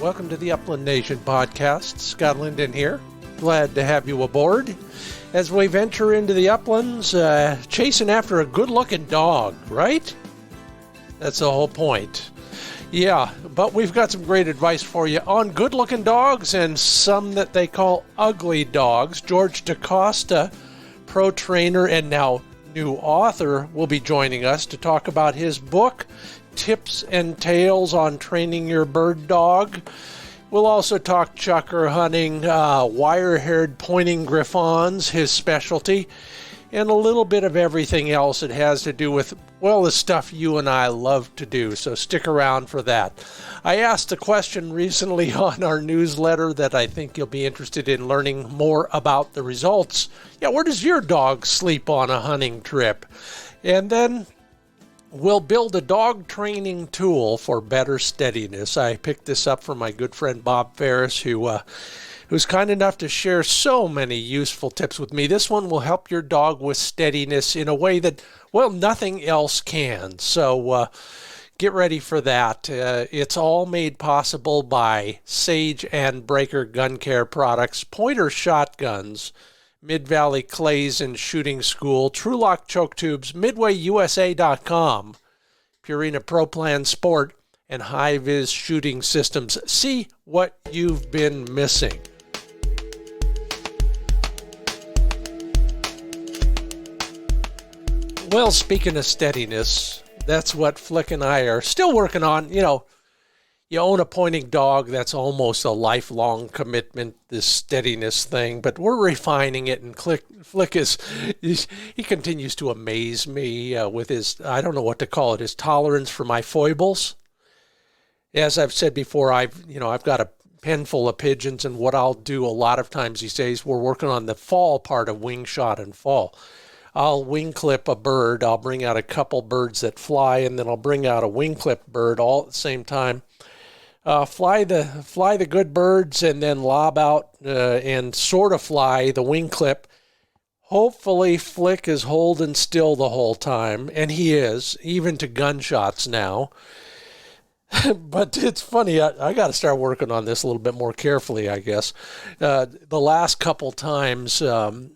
Welcome to the Upland Nation podcast. Scott Linden here. Glad to have you aboard as we venture into the uplands, chasing after a good-looking dog, right? That's the whole point. Yeah, but we've got some great advice for you on good-looking dogs and some that they call ugly dogs. George DeCosta, pro trainer and now new author, will be joining us to talk about his book, Tips and Tales on Training Your Bird Dog. We'll also talk chukar hunting, wire-haired pointing griffons, his specialty, and a little bit of everything else it has to do with, well, the stuff you and I love to do, so stick around for that. I asked a question recently on our newsletter that I think you'll be interested in learning more about the results. Yeah, where does your dog sleep on a hunting trip? And then we'll build a dog training tool for better steadiness. I picked this up from my good friend Bob Ferris, who's kind enough to share so many useful tips with me. This one will help your dog with steadiness in a way that, well, nothing else can. So get ready for that. It's all made possible by Sage and Breaker Gun Care products, Pointer shotguns, Mid-Valley Clays and Shooting School, TrulockChokes tubes, MidwayUSA.com, Purina Pro Plan Sport, and HiViz shooting systems. See what you've been missing. Well, speaking of steadiness, that's what Flick and I are still working on. You know, you own a pointing dog, that's almost a lifelong commitment, this steadiness thing, but we're refining it, and Flick he continues to amaze me with his, I don't know what to call it, his tolerance for my foibles. As I've said before, I've got a pen full of pigeons, and what I'll do a lot of times these days, we're working on the fall part of wing shot and fall. I'll wing clip a bird, I'll bring out a couple birds that fly, and then I'll bring out a wing clip bird all at the same time. Fly the good birds and then lob out and sort of fly the wing clip. Hopefully Flick is holding still the whole time, and he is, even to gunshots now. But it's funny, I got to start working on this a little bit more carefully, I guess. The last couple times, the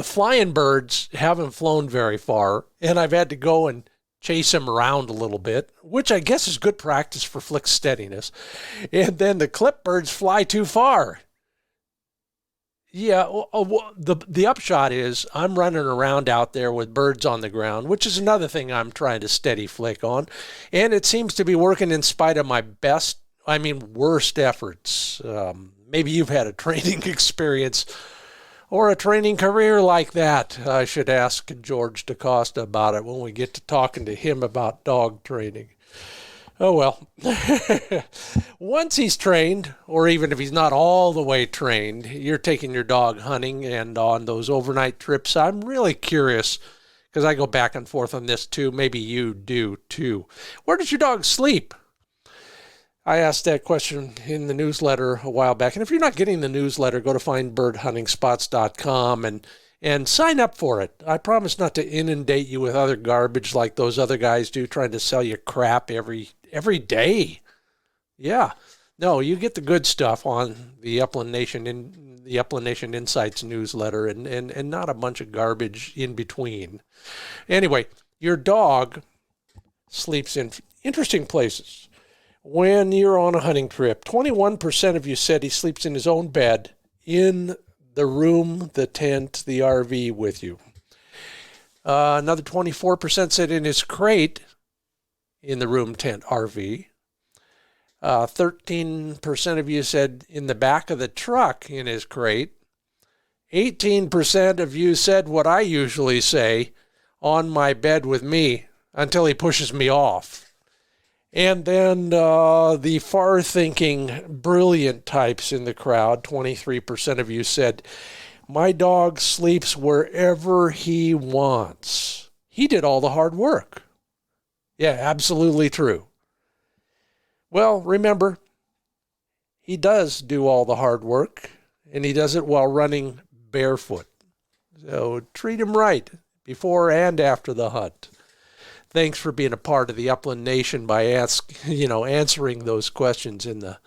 flying birds haven't flown very far, and I've had to go and chase him around a little bit, which I guess is good practice for Flick's steadiness. And then the clip birds fly too far. Yeah, the upshot is I'm running around out there with birds on the ground, which is another thing I'm trying to steady Flick on. And it seems to be working in spite of my worst efforts. Maybe you've had a training experience or a training career like that. I should ask George DeCosta about it when we get to talking to him about dog training. Oh well. Once he's trained, or even if he's not all the way trained, you're taking your dog hunting and on those overnight trips. I'm really curious, because I go back and forth on this too. Maybe you do too. Where does your dog sleep? I asked that question in the newsletter a while back. And if you're not getting the newsletter, go to findbirdhuntingspots.com and sign up for it. I promise not to inundate you with other garbage like those other guys do, trying to sell you crap every day. Yeah. No, you get the good stuff on the Upland Nation Insights newsletter and not a bunch of garbage in between. Anyway, your dog sleeps in interesting places. When you're on a hunting trip, 21% of you said he sleeps in his own bed, in the room, the tent, the RV with you. Another 24% said in his crate, in the room, tent, RV. 13% of you said in the back of the truck in his crate. 18% of you said what I usually say, on my bed with me, until he pushes me off. And then the far-thinking, brilliant types in the crowd, 23% of you said, my dog sleeps wherever he wants. He did all the hard work. Yeah, absolutely true. Well, remember, he does do all the hard work, and he does it while running barefoot. So treat him right before and after the hunt. thanks for being a part of the Upland Nation by answering those questions in the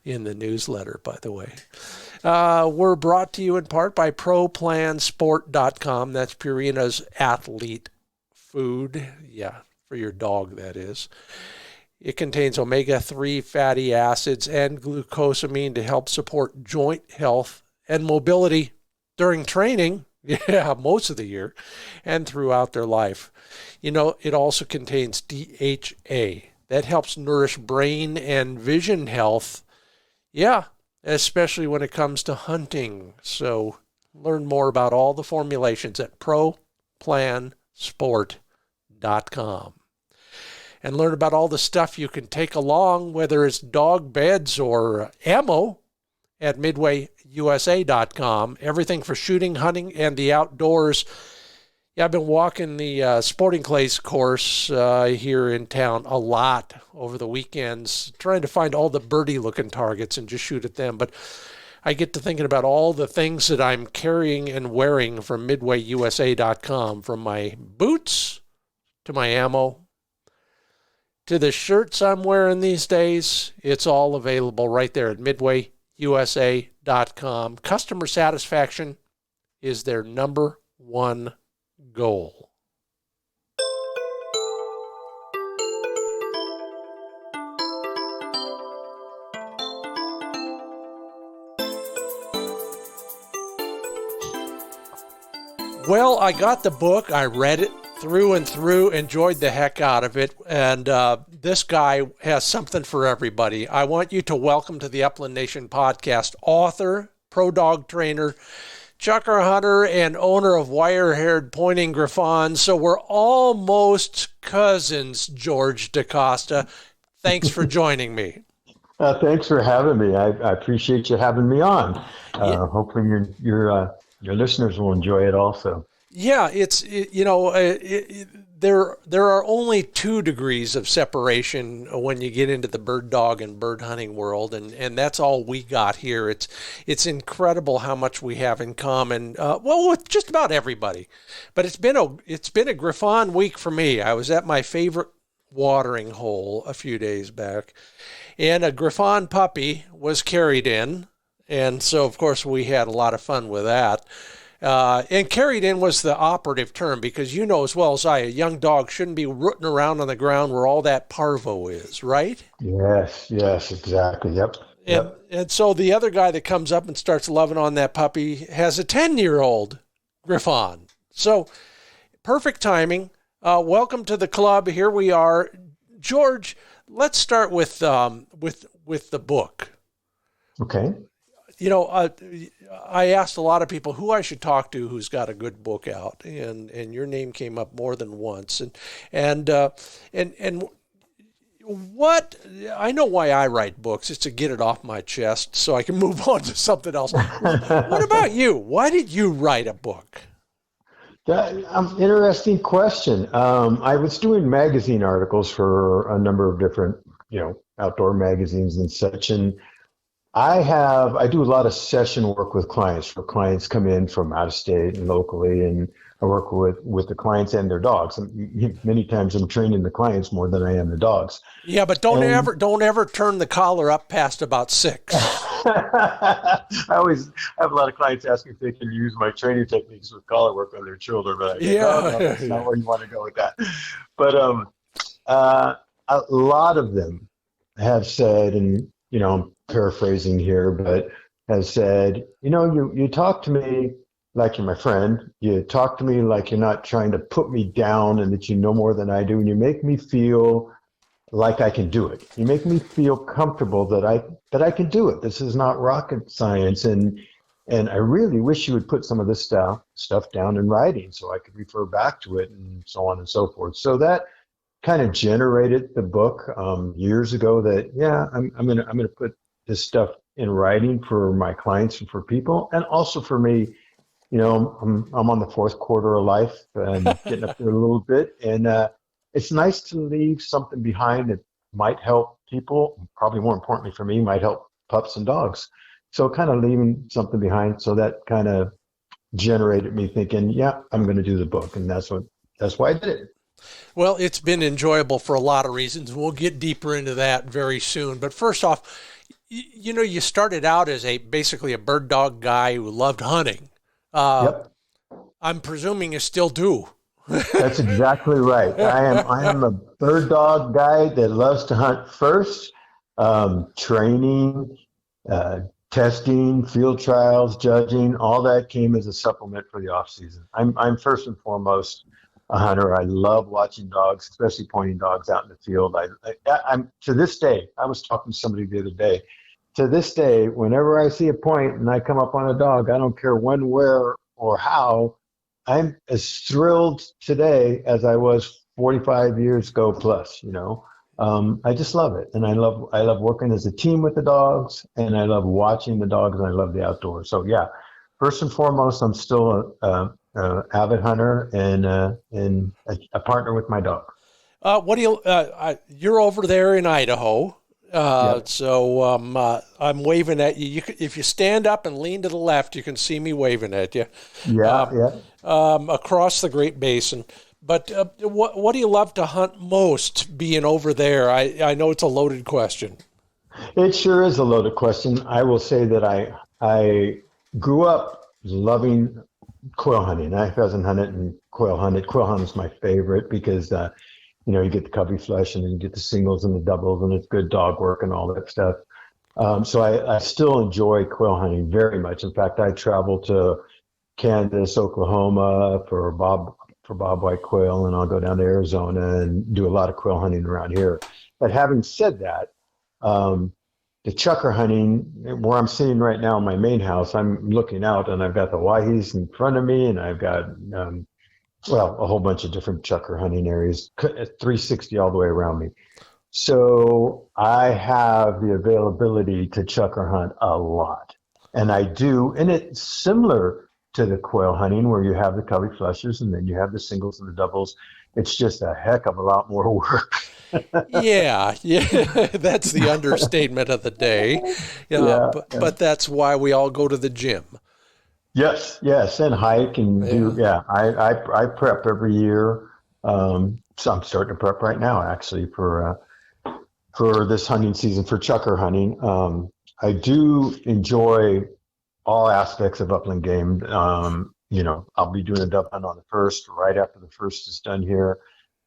newsletter, by the way. We're brought to you in part by ProPlansport.com. That's Purina's athlete food. Yeah, for your dog, that is. It contains omega-3 fatty acids and glucosamine to help support joint health and mobility during training, most of the year, and throughout their life. It also contains DHA. That helps nourish brain and vision health. Yeah, especially when it comes to hunting. So learn more about all the formulations at ProPlansport.com. And learn about all the stuff you can take along, whether it's dog beds or ammo, at MidwayUSA.com. Everything for shooting, hunting, and the outdoors. Yeah, I've been walking the sporting clays course here in town a lot over the weekends, trying to find all the birdie-looking targets and just shoot at them. But I get to thinking about all the things that I'm carrying and wearing from MidwayUSA.com, from my boots to my ammo, to the shirts I'm wearing these days. It's all available right there at MidwayUSA.com. Customer satisfaction is their number one goal. Well, I got the book. I read it through and through, enjoyed the heck out of it, and this guy has something for everybody. I want you to welcome to the Upland Nation podcast author, pro dog trainer, chukar hunter, and owner of Wirehaired Pointing Griffon. So we're almost cousins, George DeCosta. Thanks for joining me. Thanks for having me. I appreciate you having me on. Hopefully your listeners will enjoy it also. Yeah, there are only 2 degrees of separation when you get into the bird dog and bird hunting world, and that's all we got here. It's incredible how much we have in common. With just about everybody. But it's been a Griffon week for me. I was at my favorite watering hole a few days back, and a Griffon puppy was carried in, and so of course we had a lot of fun with that. And carried in was the operative term, because you know as well as I, a young dog shouldn't be rooting around on the ground where all that parvo is, right? Yes, exactly. Yep. And so the other guy that comes up and starts loving on that puppy has a 10-year-old Griffon. So perfect timing. Welcome to the club. Here we are. George, let's start with the book. Okay. I asked a lot of people who I should talk to who's got a good book out, and your name came up more than once. And what I know why I write books is to get it off my chest so I can move on to something else. What about you? Why did you write a book? Interesting question. I was doing magazine articles for a number of different, outdoor magazines and such, and I do a lot of session work with clients. For clients come in from out of state and locally, and I work with the clients and their dogs. And many times I'm training the clients more than I am the dogs. Yeah, but don't ever turn the collar up past about 6. I always have a lot of clients asking if they can use my training techniques with collar work on their children, but that's not where you want to go with that. But a lot of them have said, and I'm paraphrasing here, but has said, you talk to me like you're my friend. You talk to me like you're not trying to put me down and that you know more than I do. And you make me feel like I can do it. You make me feel comfortable that I can do it. This is not rocket science. And I really wish you would put some of this stuff down in writing so I could refer back to it and so on and so forth. So that kind of generated the book years ago that, I'm gonna put this stuff in writing for my clients and for people, and also for me. I'm on the 4th quarter of life and getting up there a little bit, and it's nice to leave something behind that might help people. Probably more importantly for me, might help pups and dogs. So kind of leaving something behind. So that kind of generated me thinking, I'm going to do the book, and that's why I did it. Well, it's been enjoyable for a lot of reasons. We'll get deeper into that very soon. But first off, you started out as basically a bird dog guy who loved hunting. Yep. I'm presuming you still do. That's exactly right. I am a bird dog guy that loves to hunt first. Training, testing, field trials, judging, all that came as a supplement for the off season. I'm first and foremost a hunter. I love watching dogs, especially pointing dogs out in the field. I'm to this day. I was talking to somebody the other day. To this day, whenever I see a point and I come up on a dog, I don't care when, where, or how. I'm as thrilled today as I was 45 years ago plus. I just love it, and I love working as a team with the dogs, and I love watching the dogs, and I love the outdoors. So yeah, first and foremost, I'm still a avid hunter and a partner with my dog. What do you? You're over there in Idaho. Yep. So I'm waving at you. If you stand up and lean to the left, you can see me waving at you. Yeah. Across the Great Basin. But what do you love to hunt most being over there? I know it's a loaded question. It sure is a loaded question. I will say that I grew up loving quail hunting. I pheasant hunted and quail hunted. Quail hunting is my favorite because you get the covey flush and then you get the singles and the doubles, and it's good dog work and all that stuff. So I still enjoy quail hunting very much. In fact, I travel to Kansas, Oklahoma for bobwhite quail, and I'll go down to Arizona and do a lot of quail hunting around here. But having said that, the chukar hunting, where I'm sitting right now in my main house, I'm looking out and I've got the Wirehaired in front of me, and I've got a whole bunch of different chukar hunting areas, 360 all the way around me. So I have the availability to chukar hunt a lot. And I do, and it's similar to the quail hunting where you have the covey flushes and then you have the singles and the doubles. It's just a heck of a lot more work. Yeah, that's the understatement of the day. But that's why we all go to the gym. Yes, and hike and do. I prep every year. So I'm starting to prep right now, actually, for this hunting season for chukar hunting. I do enjoy all aspects of upland game. I'll be doing a dove hunt on the 1st. Right after the 1st is done here,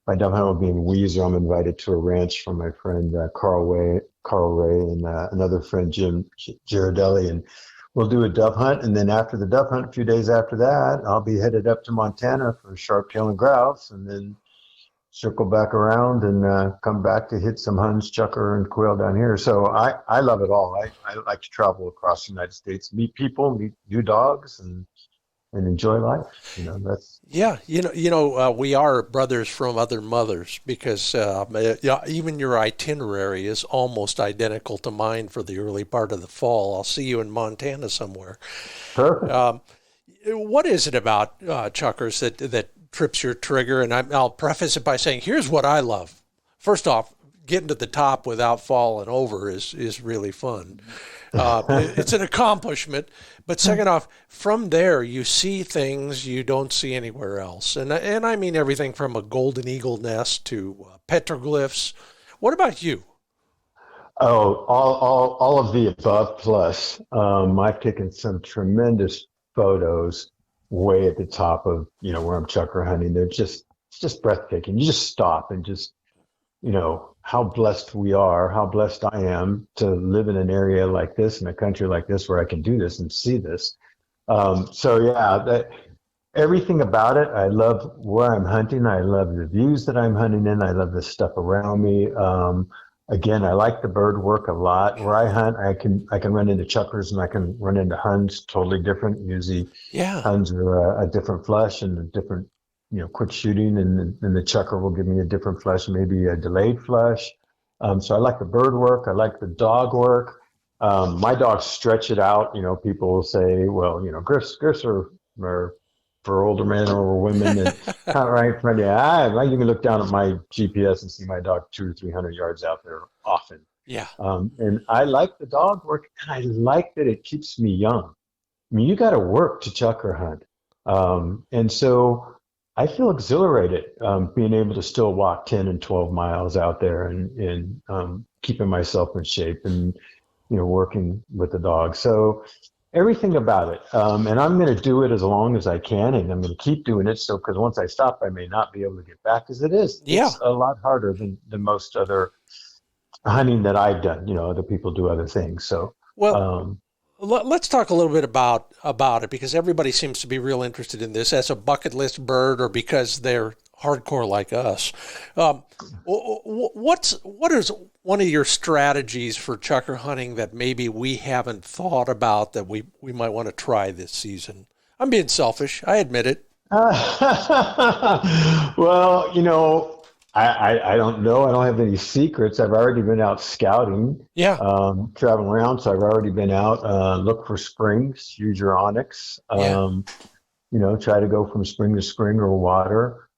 my dove hunt will be in Weezer. I'm invited to a ranch from my friend Carl Ray, and another friend Jim Girardelli, and we'll do a dove hunt. And then after the dove hunt, a few days after that, I'll be headed up to Montana for sharp-tail and grouse, and then circle back around and come back to hit some huns, chukar, and quail down here. So I love it all. I like to travel across the United States, meet people, meet new dogs, and enjoy life. That's we are brothers from other mothers, because even your itinerary is almost identical to mine for the early part of the fall. I'll see you in Montana somewhere. Perfect. What is it about chukars that trips your trigger? And I'll preface it by saying, here's what I love. First off, getting to the top without falling over is really fun. It's an accomplishment. But second off, from there, you see things you don't see anywhere else. And I mean everything from a golden eagle nest to petroglyphs. What about you? Oh, all of the above plus. I've taken some tremendous photos way at the top of, where I'm chukar hunting. It's just breathtaking. You just stop and just, how blessed we are, how blessed I am to live in an area like this, in a country like this, where I can do this and see this. Everything about it. I love where I'm hunting. I love the views that I'm hunting in. I love the stuff around me. Again, I like the bird work a lot. Where I hunt, I can run into chukars and I can run into huns, totally different. Usually, huns are a different flush and a different, quick shooting, and the chukar will give me a different flush, maybe a delayed flush. So I like the bird work. I like the dog work. My dogs stretch it out. People will say, well, griffs are for older men or women, and kind of right in front of you. I can look down at my GPS and see my dog 200 or 300 yards out there often. Yeah. And I like the dog work, and I like that it keeps me young. I mean, you got to work to chukar hunt. And so I feel exhilarated being able to still walk 10 and 12 miles out there and keeping myself in shape and, working with the dog. So everything about it. And I'm going to do it as long as I can, and I'm going to keep doing it. So, because once I stop, I may not be able to get back, because it's a lot harder than most other hunting that I've done. Other people do other things. So, let's talk a little bit about it, because everybody seems to be real interested in this as a bucket list bird, or because they're hardcore like us. What is one of your strategies for chukar hunting that maybe we haven't thought about that we might want to try this season? I'm being selfish, I admit it. Well, I don't know. I don't have any secrets. I've already been out scouting, traveling around. So I've already been out, look for springs, use your onyx, try to go from spring to spring or water.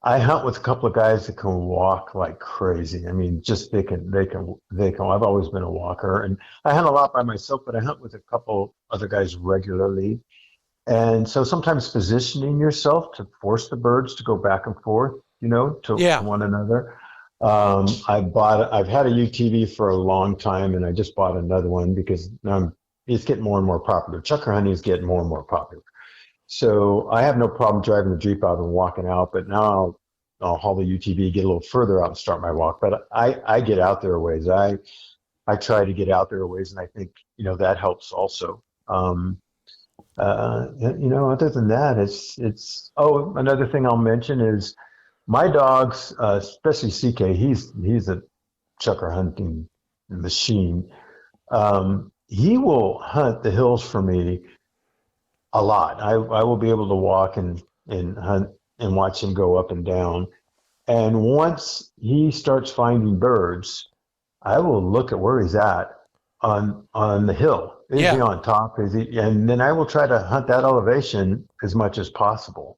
I hunt with a couple of guys that can walk like crazy. I mean, just they can. I've always been a walker, and I hunt a lot by myself, but I hunt with a couple other guys regularly. And so sometimes positioning yourself to force the birds to go back and forth, to one another. I've had a UTV for a long time, and I just bought another one because it's getting more and more popular. Chukar hunting is getting more and more popular. So I have no problem driving the Jeep out and walking out, but now I'll haul the UTV, get a little further out and start my walk. But I get out there a ways. I try to get out there a ways, and I think, that helps also. Other than that, it's another thing I'll mention is my dogs, especially CK, he's a chukar hunting machine. He will hunt the hills for me a lot. I will be able to walk and hunt and watch him go up and down. And once he starts finding birds, I will look at where he's at on the hill. Is he on top? And then I will try to hunt that elevation as much as possible.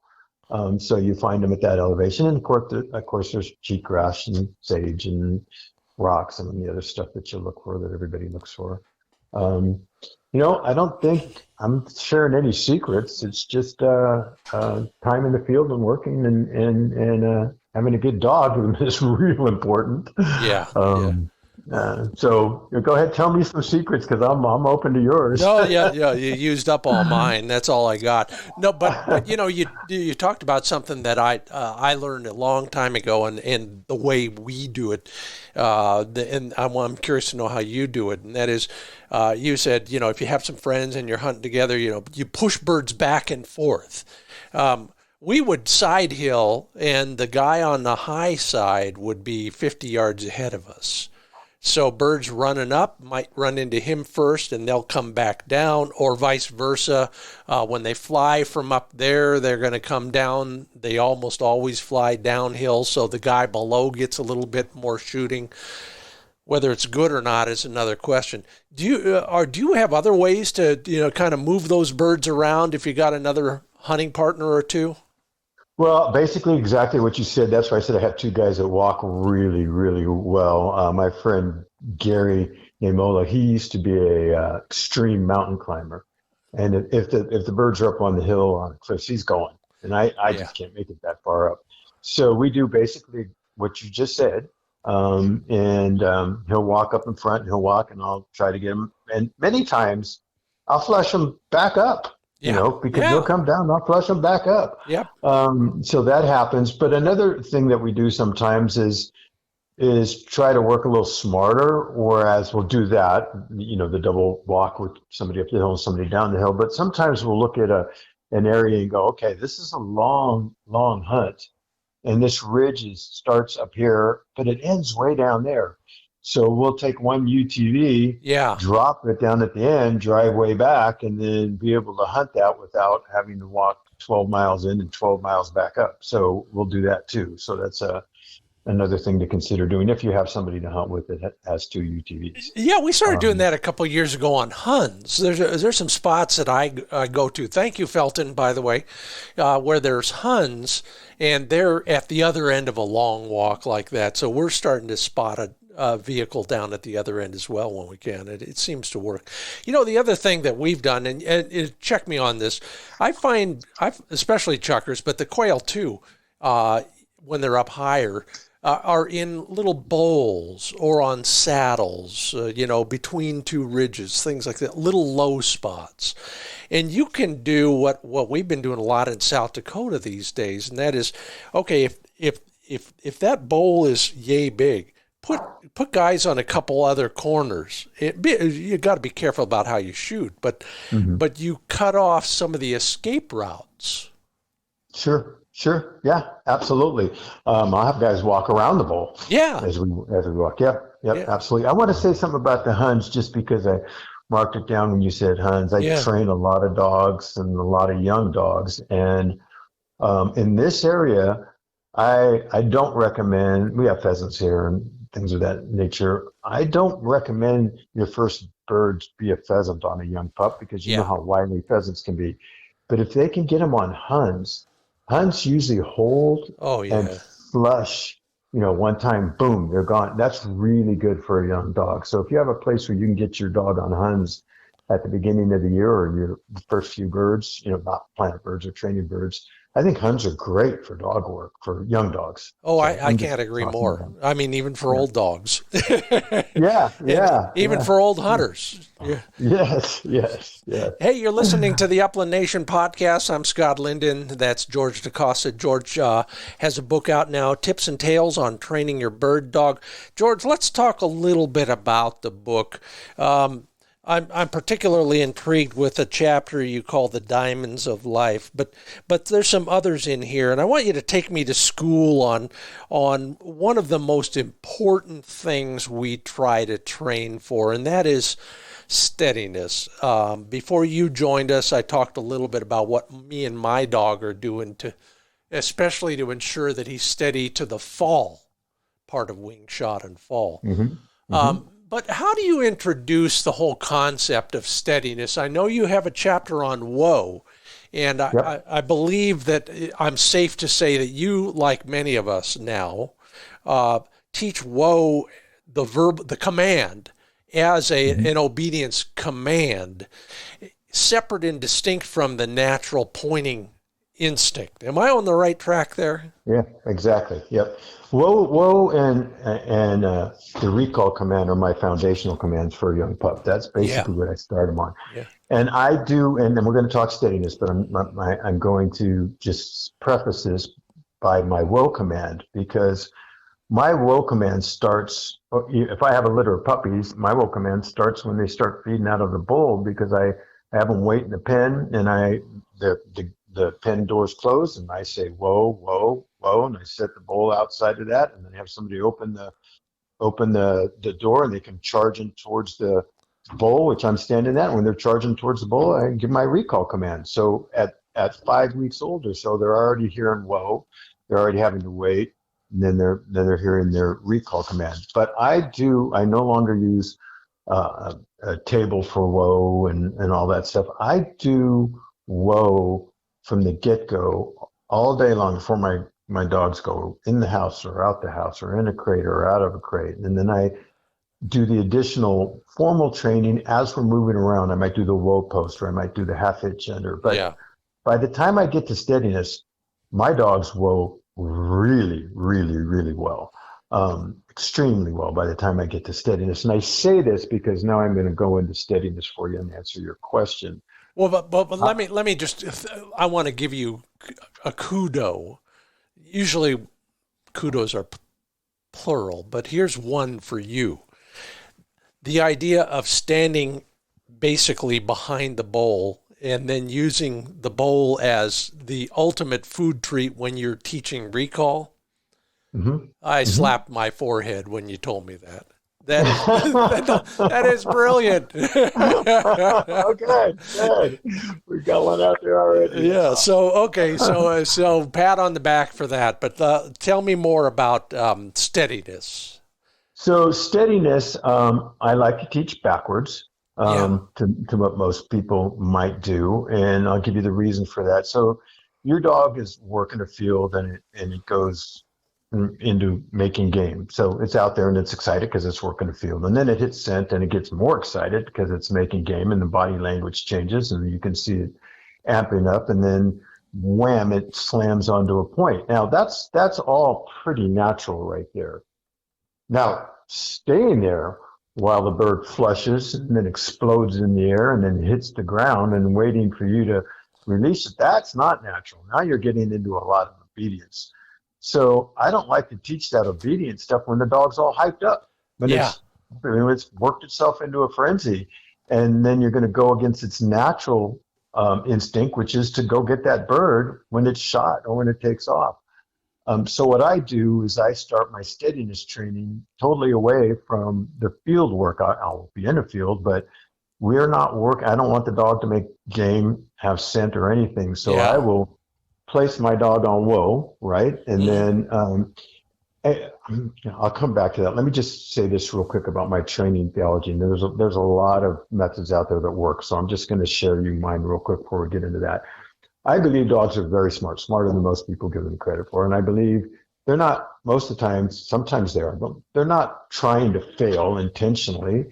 So you find them at that elevation. And of course, there's cheatgrass and sage and rocks and the other stuff that you look for, that everybody looks for. I don't think I'm sharing any secrets. It's just time in the field and working and having a good dog is real important. So go ahead, tell me some secrets, because I'm open to yours. No, you used up all mine. That's all I got. No, but you talked about something that I learned a long time ago, and the way we do it, and I'm curious to know how you do it. And that is, you said, if you have some friends and you're hunting together, you push birds back and forth. We would side hill, and the guy on the high side would be 50 yards ahead of us. So birds running up might run into him first, and they'll come back down, or vice versa. When they fly from up there, they're going to come down. They almost always fly downhill, so the guy below gets a little bit more shooting. Whether it's good or not is another question. Do you have other ways to kind of move those birds around if you got another hunting partner or two? Well, basically exactly what you said. That's why I said I have two guys that walk really, really well. My friend Gary Namola, he used to be a extreme mountain climber, and if the birds are up on the hill on the cliffs, he's going, and I just can't make it that far up. So we do basically what you just said, and he'll walk up in front, and he'll walk, and I'll try to get him. And many times, I'll flush him back up. Because they'll come down, I'll flush them back up. Yep. So that happens. But another thing that we do sometimes is try to work a little smarter, whereas we'll do that, the double walk with somebody up the hill and somebody down the hill. But sometimes we'll look at an area and go, okay, this is a long, long hunt, and this ridge starts up here, but it ends way down there. So we'll take one UTV, drop it down at the end, drive way back, and then be able to hunt that without having to walk 12 miles in and 12 miles back up. So we'll do that too. So that's another thing to consider doing if you have somebody to hunt with that has two UTVs. Yeah, we started doing that a couple of years ago on Huns. There's some spots that I go to. Thank you, Felton, by the way, where there's Huns, and they're at the other end of a long walk like that. So we're starting to spot vehicle down at the other end as well when we can. It seems to work. You know, the other thing that we've done, and check me on this, I find, especially chukars, but the quail too, when they're up higher, are in little bowls or on saddles, between two ridges, things like that, little low spots. And you can do what we've been doing a lot in South Dakota these days, and that is, okay, if that bowl is yay big, put guys on a couple other corners. You got to be careful about how you shoot, but you cut off some of the escape routes. Sure. Yeah, absolutely. I'll have guys walk around the bowl. Yeah. As we walk. Yep, absolutely. I want to say something about the huns just because I marked it down when you said huns. I train a lot of dogs and a lot of young dogs. And in this area, I don't recommend, we have pheasants here and things of that nature. I don't recommend your first birds be a pheasant on a young pup because you know how wily pheasants can be. But if they can get them on huns usually hold and flush, one time, boom, they're gone. That's really good for a young dog. So if you have a place where you can get your dog on huns at the beginning of the year or your first few birds, not planted birds or training birds, I think huns are great for dog work, for young dogs. Oh, I can't agree more. I mean, even for old dogs. Even for old hunters. Yeah. Yes. Hey, you're listening to the Upland Nation podcast. I'm Scott Linden. That's George DeCosta. George has a book out now, Tips and Tales on Training Your Bird Dog. George, let's talk a little bit about the book. I'm particularly intrigued with a chapter you call The Diamonds of Life, but there's some others in here, and I want you to take me to school on one of the most important things we try to train for, and that is steadiness. Before you joined us, I talked a little bit about what me and my dog are doing especially to ensure that he's steady to the fall part of wing shot and fall. But how do you introduce the whole concept of steadiness? I know you have a chapter on woe, and I believe that I'm safe to say that you, like many of us now, teach woe, the command, as an obedience command, separate and distinct from the natural pointing instinct. Am I on the right track there? Yeah, exactly. Yep. Whoa, and the recall command are my foundational commands for a young pup. That's basically what I start them on. Yeah. And I do, and then we're going to talk steadiness, but I'm going to just preface this by my whoa command, because my whoa command starts, if I have a litter of puppies, my whoa command starts when they start feeding out of the bowl, because I have them wait in the pen, and the pen doors close, and I say, whoa, whoa, whoa, and I set the bowl outside of that, and then have somebody open the door, and they can charge in towards the bowl, which I'm standing at. When they're charging towards the bowl, I give my recall command. So at 5 weeks old or so, they're already hearing whoa, they're already having to wait, and then they're hearing their recall command. But I no longer use a table for whoa and all that stuff. I do whoa from the get-go all day long before my dogs go in the house or out the house or in a crate or out of a crate. And then I do the additional formal training as we're moving around. I might do the whoa post, or I might do the half hitch under. But by the time I get to steadiness, my dogs whoa really, really, really well. Extremely well by the time I get to steadiness. And I say this because now I'm going to go into steadiness for you and answer your question. Well, but let me just, I want to give you a kudo. Usually kudos are plural, but here's one for you. The idea of standing basically behind the bowl and then using the bowl as the ultimate food treat when you're teaching recall. I slapped my forehead when you told me that. That is brilliant. Okay, good. We got one out there already. Yeah. So pat on the back for that. But tell me more about steadiness. So steadiness, I like to teach backwards to what most people might do, and I'll give you the reason for that. So your dog is working a field, and it goes into making game. So it's out there and it's excited because it's working the field. And then it hits scent and it gets more excited because it's making game, and the body language changes and you can see it amping up, and then wham, it slams onto a point. Now that's all pretty natural right there. Now staying there while the bird flushes and then explodes in the air and then hits the ground and waiting for you to release it, that's not natural. Now you're getting into a lot of obedience. So I don't like to teach that obedience stuff when the dog's all hyped up. When it's worked itself into a frenzy, and then you're going to go against its natural instinct, which is to go get that bird when it's shot or when it takes off. So what I do is I start my steadiness training totally away from the field work. I'll be in the field, but we're not working. I don't want the dog to make game, have scent or anything. So I will place my dog on whoa, right? And then I'll come back to that. Let me just say this real quick about my training theology. And there's a lot of methods out there that work. So I'm just going to share you mine real quick before we get into that. I believe dogs are very smart, smarter than most people give them credit for. And I believe they're not, most of the time, sometimes they are, but they're not trying to fail intentionally,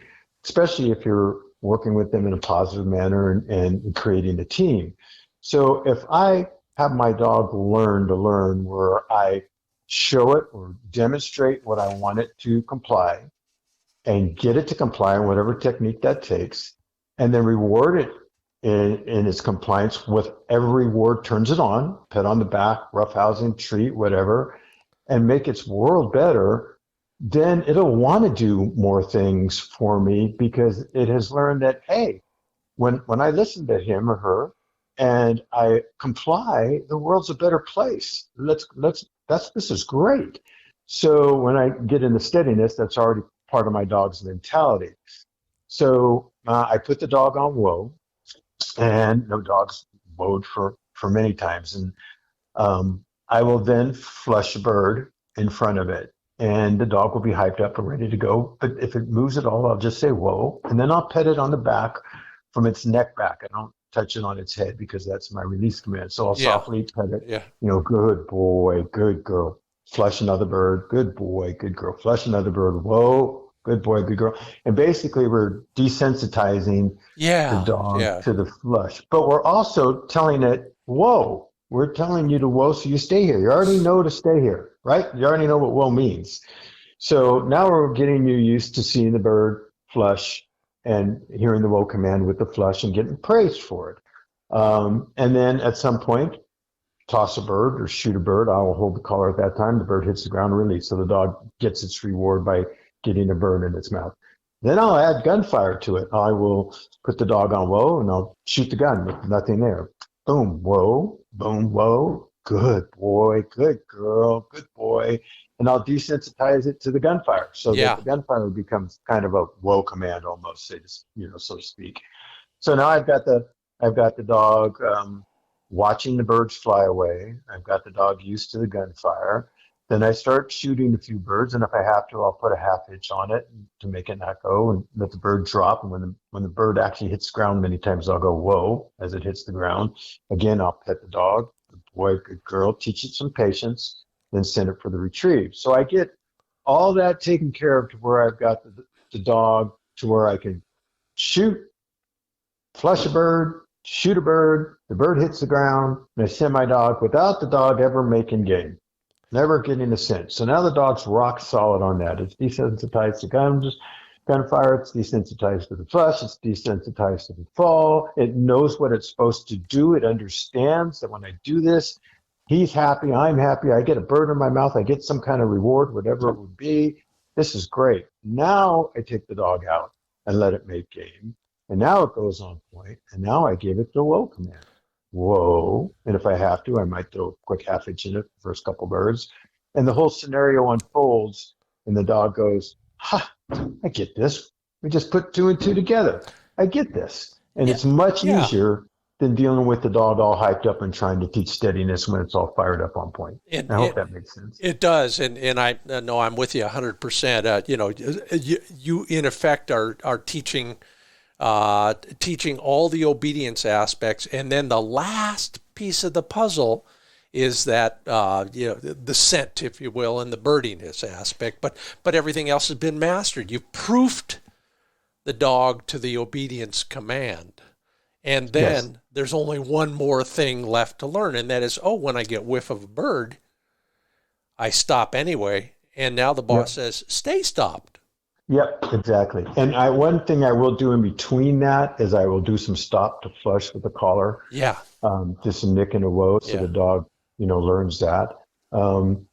especially if you're working with them in a positive manner and creating a team. So if I have my dog learn to learn where I show it or demonstrate what I want it to comply and get it to comply in whatever technique that takes, and then reward it in its compliance with every reward, turns it on, pet on the back, roughhousing, treat, whatever, and make its world better, then it'll want to do more things for me because it has learned that, hey, when I listen to him or her and I comply, the world's a better place. This is great. So when I get into steadiness, that's already part of my dog's mentality. So I put the dog on whoa, and no dog's whoa for many times. And I will then flush a bird in front of it, and the dog will be hyped up and ready to go. But if it moves at all, I'll just say whoa, and then I'll pet it on the back from its neck back. I don't touch it on its head because that's my release command. So I'll softly pet it. Yeah. Good boy, good girl. Flush another bird. Good boy, good girl. Flush another bird. Whoa. Good boy, good girl. And basically we're desensitizing the dog to the flush. But we're also telling it, whoa. We're telling you to whoa, so you stay here. You already know to stay here, right? You already know what whoa means. So now we're getting you used to seeing the bird flush and hearing the whoa command with the flush and getting praised for it. And then at some point, toss a bird or shoot a bird. I will hold the collar at that time. The bird hits the ground and release. So the dog gets its reward by getting a bird in its mouth. Then I'll add gunfire to it. I will put the dog on whoa and I'll shoot the gun with nothing there. Boom, whoa, boom, whoa. Good boy, good girl, good boy. And I'll desensitize it to the gunfire so that the gunfire becomes kind of a whoa command almost, so to speak. So now I've got the dog watching the birds fly away. I've got the dog used to the gunfire. Then I start shooting a few birds, and if I have to, I'll put a half hitch on it to make it not go and let the bird drop. And when the bird actually hits the ground, many times I'll go whoa as it hits the ground. Again, I'll pet the dog. Good boy, good girl. Teach it some patience, then send it for the retrieve. So I get all that taken care of to where I've got the dog to where I can shoot, flush a bird, shoot a bird, the bird hits the ground, and I send my dog without the dog ever making game. Never getting a scent. So now the dog's rock solid on that. It's desensitized to gunfire. It's desensitized to the flush. It's desensitized to the fall. It knows what it's supposed to do. It understands that when I do this, he's happy. I'm happy. I get a bird in my mouth. I get some kind of reward, whatever it would be. This is great. Now I take the dog out and let it make game. And now it goes on point. And now I give it the whoa command. Whoa. And if I have to, I might throw a quick half inch in it, the first couple birds. And the whole scenario unfolds, and the dog goes, ha, I get this. We just put two and two together. I get this. And it's much easier than dealing with the dog all hyped up and trying to teach steadiness when it's all fired up on point. I hope that makes sense. It does. And I know I'm with you 100%. You in effect are teaching all the obedience aspects, and then the last piece of the puzzle is that the scent, if you will, and the birdiness aspect. But everything else has been mastered. You've proofed the dog to the obedience command. And then there's only one more thing left to learn, and that is, when I get whiff of a bird, I stop anyway. And now the boss says, stay stopped. Yep, exactly. And one thing I will do in between that is I will do some stop to flush with the collar. Yeah. Just a nick and a whoa, so the dog, learns that. And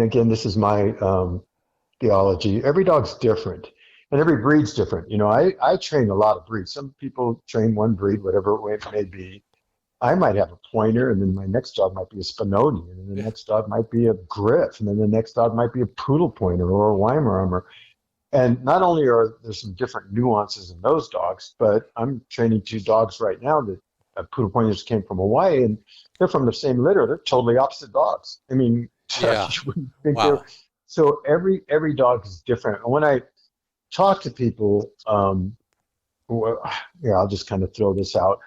again, this is my theology. Every dog's different, and every breed's different. I train a lot of breeds. Some people train one breed, whatever it may be. I might have a pointer, and then my next dog might be a Spinoni, and then the next dog might be a Griff, and then the next dog might be a Poodle pointer or a Weimaraner. And not only are there some different nuances in those dogs, but I'm training 2 dogs right now that Poodle pointers came from Hawaii, and they're from the same litter. They're totally opposite dogs. I mean, you wouldn't think so every dog is different. And when I talk to people, I'll just kind of throw this out.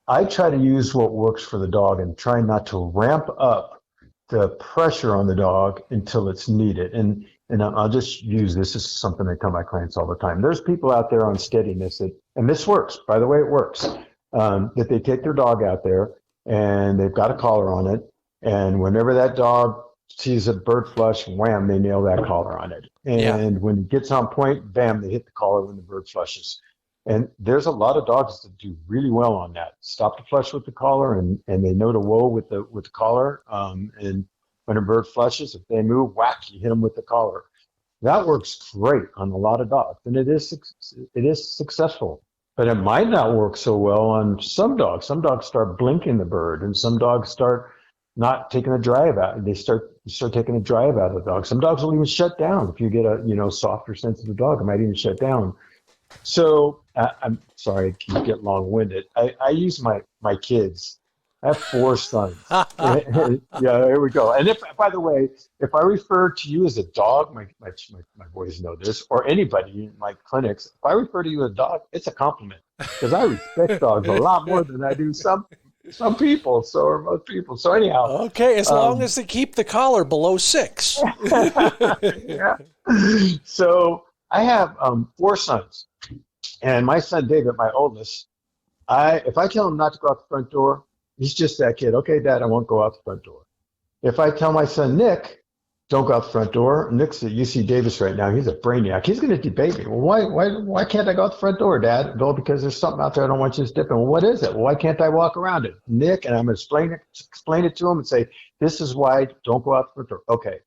I try to use what works for the dog and try not to ramp up the pressure on the dog until it's needed. And I'll just use this as something I tell my clients all the time. There's people out there on steadiness and this works, by the way, it works, that they take their dog out there and they've got a collar on it. And whenever that dog sees a bird flush, wham, they nail that collar on it. And when it gets on point, bam, they hit the collar when the bird flushes. And there's a lot of dogs that do really well on that. Stop the flush with the collar, and they know to whoa with the collar. And when a bird flushes, if they move, whack, you hit them with the collar. That works great on a lot of dogs, and it is successful. But it might not work so well on some dogs. Some dogs start blinking the bird, and some dogs start not taking the drive out. They start taking the drive out of the dog. Some dogs will even shut down. If you get a softer, sensitive dog, it might even shut down. So I'm sorry, I keep getting long-winded. I use my kids. I have 4 sons. Yeah, here we go. And by the way, if I refer to you as a dog, my boys know this, or anybody in my clinics, if I refer to you as a dog, it's a compliment, because I respect dogs a lot more than I do some people, or most people. So anyhow. Okay, as long as they keep the collar below 6. Yeah. So I have 4 sons. And my son David, my oldest, if I tell him not to go out the front door, he's just that kid. Okay, Dad, I won't go out the front door. If I tell my son Nick, don't go out the front door, Nick's at UC Davis right now. He's a brainiac. He's going to debate me. Well, why can't I go out the front door, Dad? Well, because there's something out there I don't want you to step in. Well, what is it? Well, why can't I walk around it? Nick, and I'm going to explain it to him and say, this is why, don't go out the front door. Okay.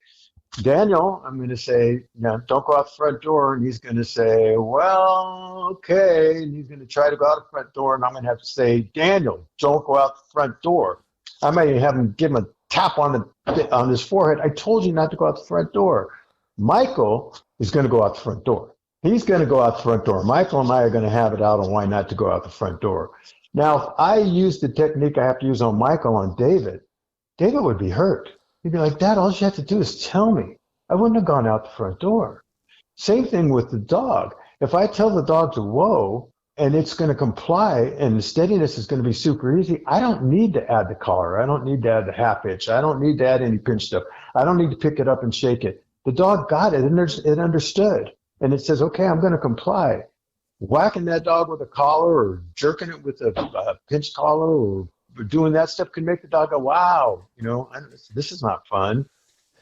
Daniel, I'm going to say, don't go out the front door. And he's going to say, well, okay. And he's going to try to go out the front door. And I'm going to have to say, Daniel, don't go out the front door. I might have him give him a tap on his forehead. I told you not to go out the front door. Michael is going to go out the front door. He's going to go out the front door. Michael and I are going to have it out on why not to go out the front door. Now, if I use the technique I have to use on Michael on David would be hurt. He'd be like, Dad, all you have to do is tell me. I wouldn't have gone out the front door. Same thing with the dog. If I tell the dog to whoa, and it's going to comply, and the steadiness is going to be super easy, I don't need to add the collar. I don't need to add the half hitch. I don't need to add any pinch stuff. I don't need to pick it up and shake it. The dog got it, and it understood. And it says, okay, I'm going to comply. Whacking that dog with a collar or jerking it with a pinch collar or doing that stuff can make the dog go, wow, this is not fun.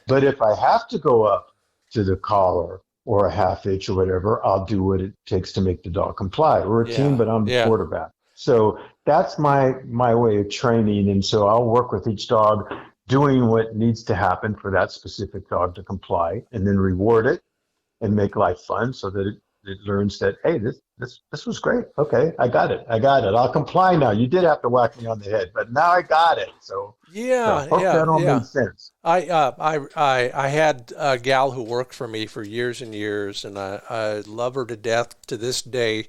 But if I have to go up to the collar or a half hitch or whatever, I'll do what it takes to make the dog comply. We're a team, but I'm the quarterback. So that's my way of training. And so I'll work with each dog doing what needs to happen for that specific dog to comply, and then reward it and make life fun so that it learns that, hey, this was great. Okay, I got it. I'll comply now. You did have to whack me on the head, but now I got it. So I hope that all makes sense. I had a gal who worked for me for years and years, and I love her to death to this day.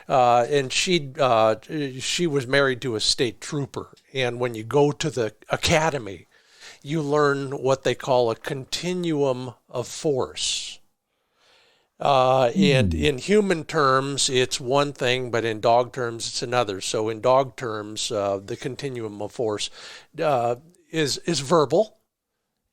And she was married to a state trooper, and when you go to the academy, you learn what they call a continuum of force. And in human terms, it's one thing, but in dog terms, it's another. So in dog terms, the continuum of force is verbal,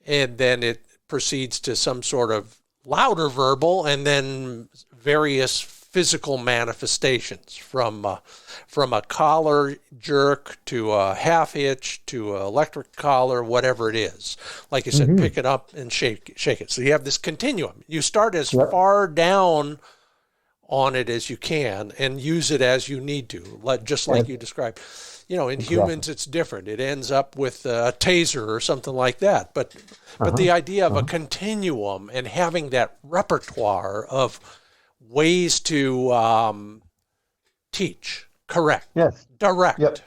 and then it proceeds to some sort of louder verbal, and then various physical manifestations from a collar jerk to a half hitch to an electric collar, whatever it is. Like you said, pick it up and shake it. So you have this continuum. You start as far down on it as you can and use it as you need to, just like you described. In humans, it's different. It ends up with a taser or something like that. But the idea of a continuum and having that repertoire of ways to teach, correct, direct,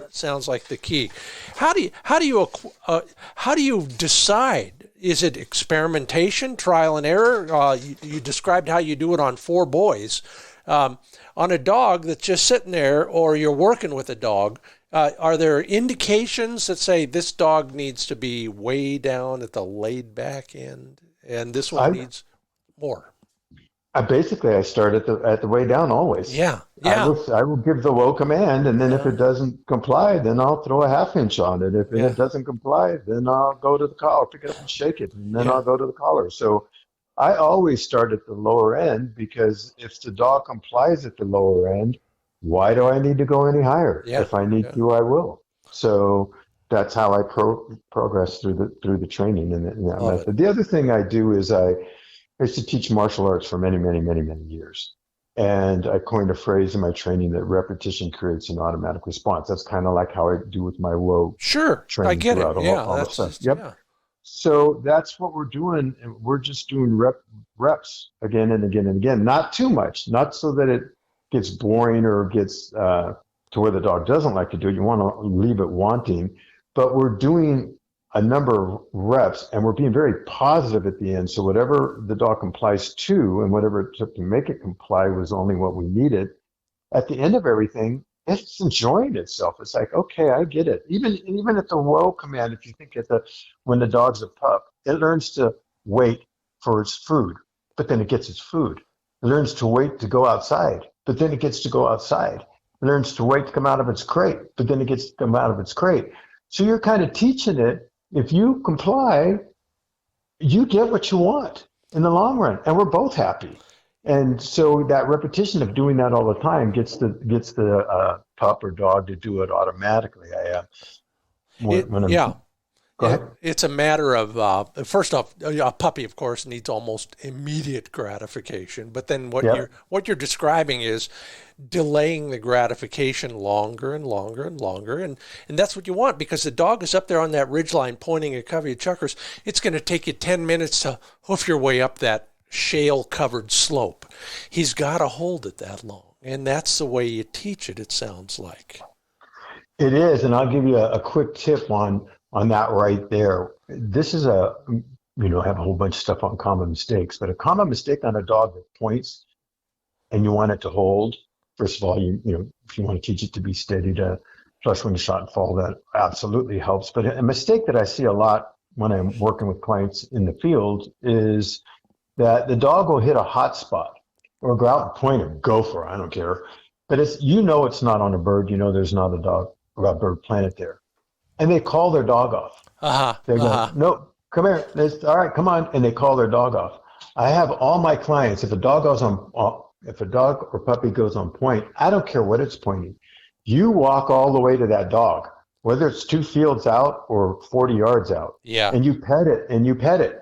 sounds like the key. How do you decide? Is it experimentation, trial and error? You described how you do it on 4 boys. On a dog that's just sitting there, or you're working with a dog, are there indications that say this dog needs to be way down at the laid back end and this one needs more? I start at the way down always. Yeah. I will give the low command, and then if it doesn't comply, then I'll throw a half inch on it. If it doesn't comply, then I'll go to the collar, pick it up and shake it, and then I'll go to the collar. So I always start at the lower end, because if the dog complies at the lower end, why do I need to go any higher? If I need to, I will. So that's how I progress through the training in that method. The other thing I do is I used to teach martial arts for many, many, many, many years. And I coined a phrase in my training that repetition creates an automatic response. That's kind of like how I do with my low training. I get it. All the stuff. So that's what we're doing. And we're just doing reps again and again and again. Not too much, not so that it gets boring or gets to where the dog doesn't like to do it. You want to leave it wanting, but we're doing a number of reps, and we're being very positive at the end. So whatever the dog complies to, and whatever it took to make it comply was only what we needed. At the end of everything, it's enjoying itself. It's like, okay, I get it. Even at the low command, if you think when the dog's a pup, it learns to wait for its food, but then it gets its food. It learns to wait to go outside, but then it gets to go outside. It learns to wait to come out of its crate, but then it gets to come out of its crate. So you're kind of teaching it. If you comply, you get what you want in the long run, and we're both happy. And so that repetition of doing that all the time gets the pup or dog to do it automatically. Go ahead. It's a matter of, first off, a puppy, of course, needs almost immediate gratification. But then what you're describing is delaying the gratification longer and longer and longer. And that's what you want, because the dog is up there on that ridgeline pointing a covey of chukars. It's going to take you 10 minutes to hoof your way up that shale-covered slope. He's got to hold it that long. And that's the way you teach it, it sounds like. It is. And I'll give you a quick tip on that right there. This is I have a whole bunch of stuff on common mistakes, but a common mistake on a dog that points and you want it to hold. First of all, if you want to teach it to be steady, to flush wing shot and fall, that absolutely helps. But a mistake that I see a lot when I'm working with clients in the field is that the dog will hit a hot spot or go out and point or go for it. I don't care. But it's not on a bird. There's not a bird planted there. And they call their dog off. They go, no, come here. All right, come on. And they call their dog off. I have all my clients, if a dog or puppy goes on point, I don't care what it's pointing. You walk all the way to that dog, whether it's 2 fields out or 40 yards out. Yeah. And you pet it.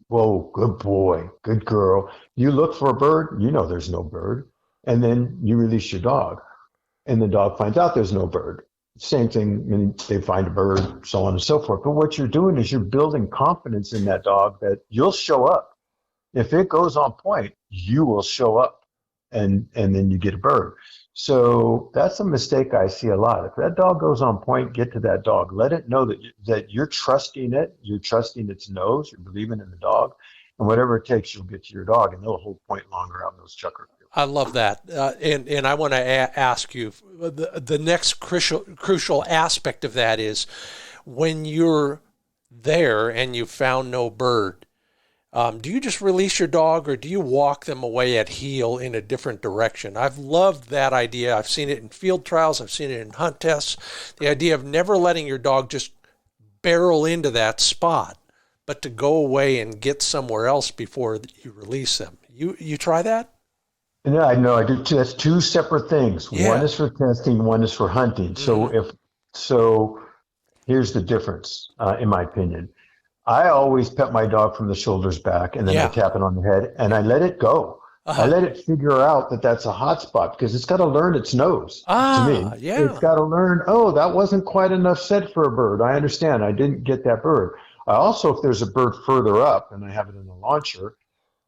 Whoa, good boy, good girl. You look for a bird, there's no bird. And then you release your dog. And the dog finds out there's no bird. Same thing when they find a bird, so on and so forth. But what you're doing is you're building confidence in that dog that you'll show up. If it goes on point, you will show up, and then you get a bird. So that's a mistake I see a lot. If that dog goes on point, get to that dog. Let it know that you're trusting it. You're trusting its nose. You're believing in the dog. And whatever it takes, you'll get to your dog, and they'll hold point longer out in those chukar fields. I love that. And I want to ask you, the next crucial aspect of that is when you're there and you found no bird, Do you just release your dog, or do you walk them away at heel in a different direction? I've loved that idea. I've seen it in field trials. I've seen it in hunt tests. The idea of never letting your dog just barrel into that spot, but to go away and get somewhere else before you release them. You try that? Yeah, I know. I do too. That's two separate things. Yeah. One is for testing, one is for hunting. So here's the difference, in my opinion. I always pet my dog from the shoulders back, and then I tap it on the head, and I let it go. I let it figure out that that's a hot spot, because it's got to learn its nose. To me, it's got to learn, oh, that wasn't quite enough scent for a bird. I understand. I didn't get that bird. I also, if there's a bird further up, and I have it in the launcher,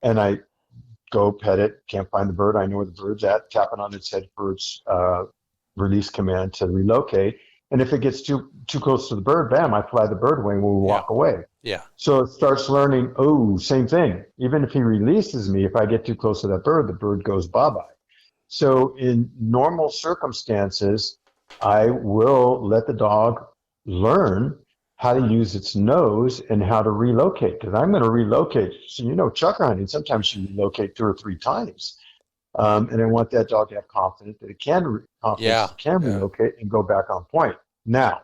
and I go pet it, can't find the bird, I know where the bird's at, tap it on its head for its release command to relocate. And if it gets too close to the bird, bam, I fly the bird away and we walk away. Yeah. So it starts learning, oh, same thing. Even if he releases me, if I get too close to that bird, the bird goes bye-bye. So in normal circumstances, I will let the dog learn how to use its nose and how to relocate. Because I'm going to relocate. So, chukar hunting, sometimes you relocate 2 or 3 times. And I want that dog to have confidence that it can relocate and go back on point. Now,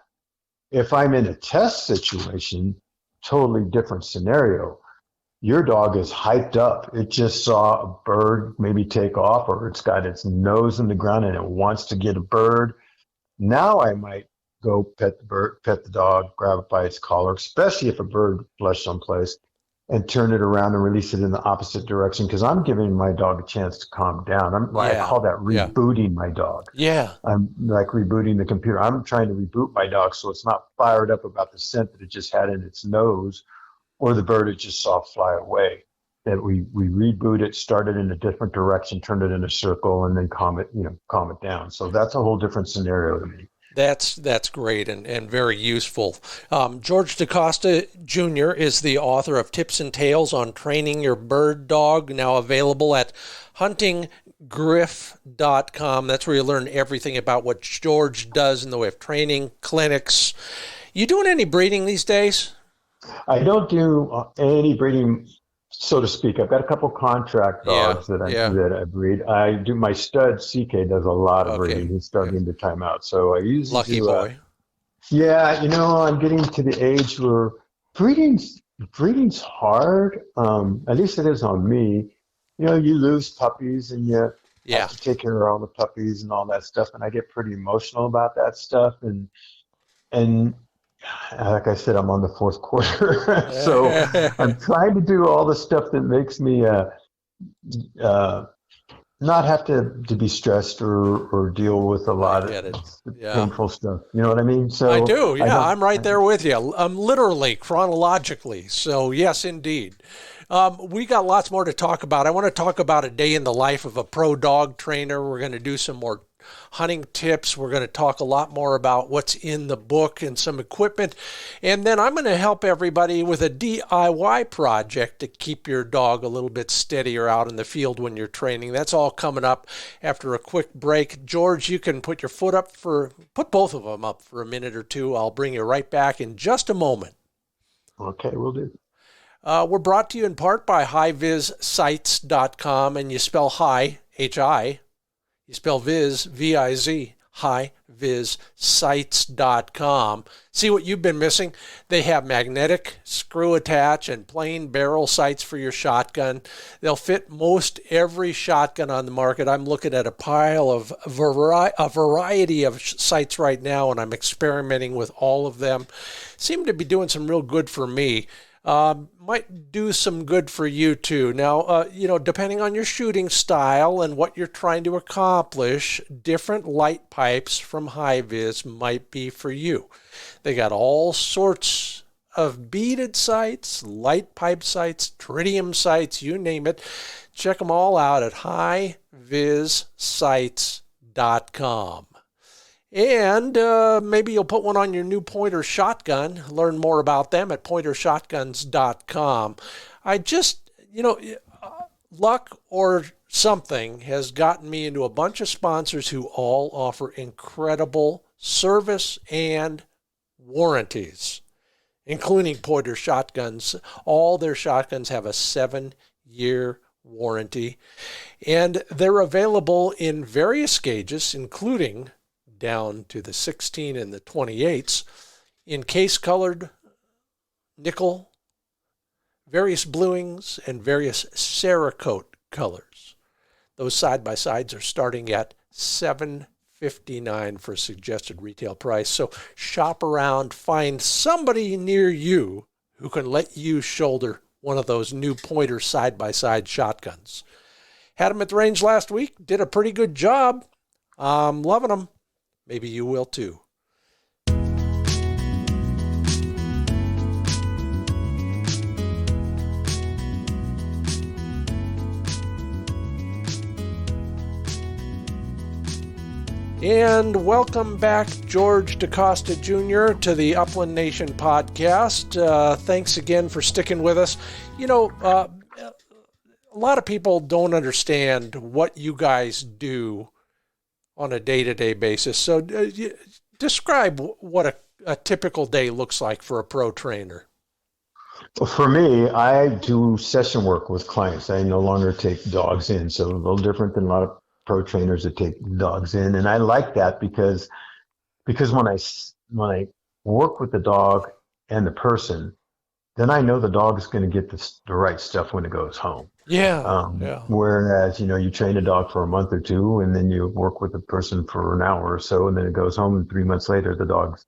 if I'm in a test situation, totally different scenario. Your dog is hyped up. It just saw a bird maybe take off, or it's got its nose in the ground and it wants to get a bird. Now I might go pet the dog, grab it by its collar, especially if a bird flushed someplace, and turn it around and release it in the opposite direction, because I'm giving my dog a chance to calm down. I call that rebooting my dog. Yeah. I'm like rebooting the computer. I'm trying to reboot my dog so it's not fired up about the scent that it just had in its nose, or the bird it just saw fly away. That we reboot it, start it in a different direction, turn it in a circle, and then calm it down. So that's a whole different scenario to me. That's great and very useful. George DeCosta Jr. is the author of Tips and Tales on Training Your Bird Dog, now available at huntinggriff.com. That's where you learn everything about what George does in the way of training, clinics. You doing any breeding these days? I don't do any breeding, so to speak. I've got a couple contract dogs that I breed. I do. My stud CK does a lot of breeding. He's starting to time out, so I usually lucky boy. I'm getting to the age where breeding's hard. At least it is on me. You lose puppies, and you have to take care of all the puppies and all that stuff. And I get pretty emotional about that stuff. And like I said, I'm on the 4th quarter, so I'm trying to do all the stuff that makes me not have to be stressed or deal with a lot of painful stuff. You know what I mean? So I do. Yeah, I'm right there with you. I'm literally, chronologically. So yes, indeed. We got lots more to talk about. I want to talk about a day in the life of a pro dog trainer. We're going to do some more hunting tips. We're going to talk a lot more about what's in the book and some equipment. And then I'm going to help everybody with a DIY project to keep your dog a little bit steadier out in the field when you're training. That's all coming up after a quick break. George, you can put both of them up for a minute or two. I'll bring you right back in just a moment. Okay, we'll do. We're brought to you in part by HiVizSites.com, and you spell hi, H-I. You spell Viz, V-I-Z, HiVizSites.com. See what you've been missing? They have magnetic, screw attach, and plain barrel sights for your shotgun. They'll fit most every shotgun on the market. I'm looking at a pile of a variety of sights right now, and I'm experimenting with all of them. Seem to be doing some real good for me. Might do some good for you too. Now, depending on your shooting style and what you're trying to accomplish, different light pipes from HiViz might be for you. They got all sorts of beaded sights, light pipe sights, tritium sights, you name it. Check them all out at HiVizSites.com. And maybe you'll put one on your new Pointer shotgun. Learn more about them at pointershotguns.com. I just, luck or something has gotten me into a bunch of sponsors who all offer incredible service and warranties. including Pointer shotguns. All their shotguns have a 7-year warranty, and they're available in various gauges, including down to the 16 and the 28s, in case-colored, nickel, various bluings, and various Cerakote colors. Those side-by-sides are starting at $7.59 for a suggested retail price. So shop around, find somebody near you who can let you shoulder one of those new Pointer side-by-side shotguns. Had them at the range last week, did a pretty good job. I'm loving them. Maybe you will too. And welcome back, George DeCosta Jr., to the Upland Nation podcast. Thanks again for sticking with us. You know, a lot of people don't understand what you guys do on a day-to-day basis. So describe what a typical day looks like for a pro trainer. Well, for me, I do session work with clients. I no longer take dogs in, so a little different than a lot of pro trainers that take dogs in, and I like that because when I work with the dog and the person, then I know the dog is going to get the right stuff when it goes home. Yeah. Whereas you train a dog for a month or two, and then you work with the person for an hour or so, and then it goes home, and 3 months later the dog's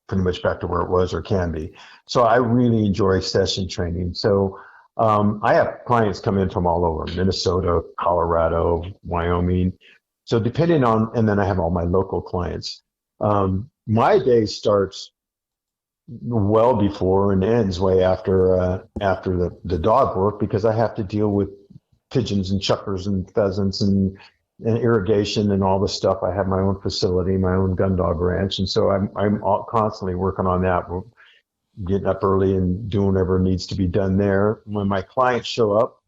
pretty much back to where it was or can be. So I really enjoy session training. So I have clients come in from all over, Minnesota, Colorado, Wyoming. So depending on, and then I have all my local clients. My day starts well before and ends way after the dog work, because I have to deal with pigeons and chukars and pheasants and irrigation and all the stuff. I have my own facility, my own gun dog ranch. And so I'm constantly working on that. We're getting up early and doing whatever needs to be done there. When my clients show up,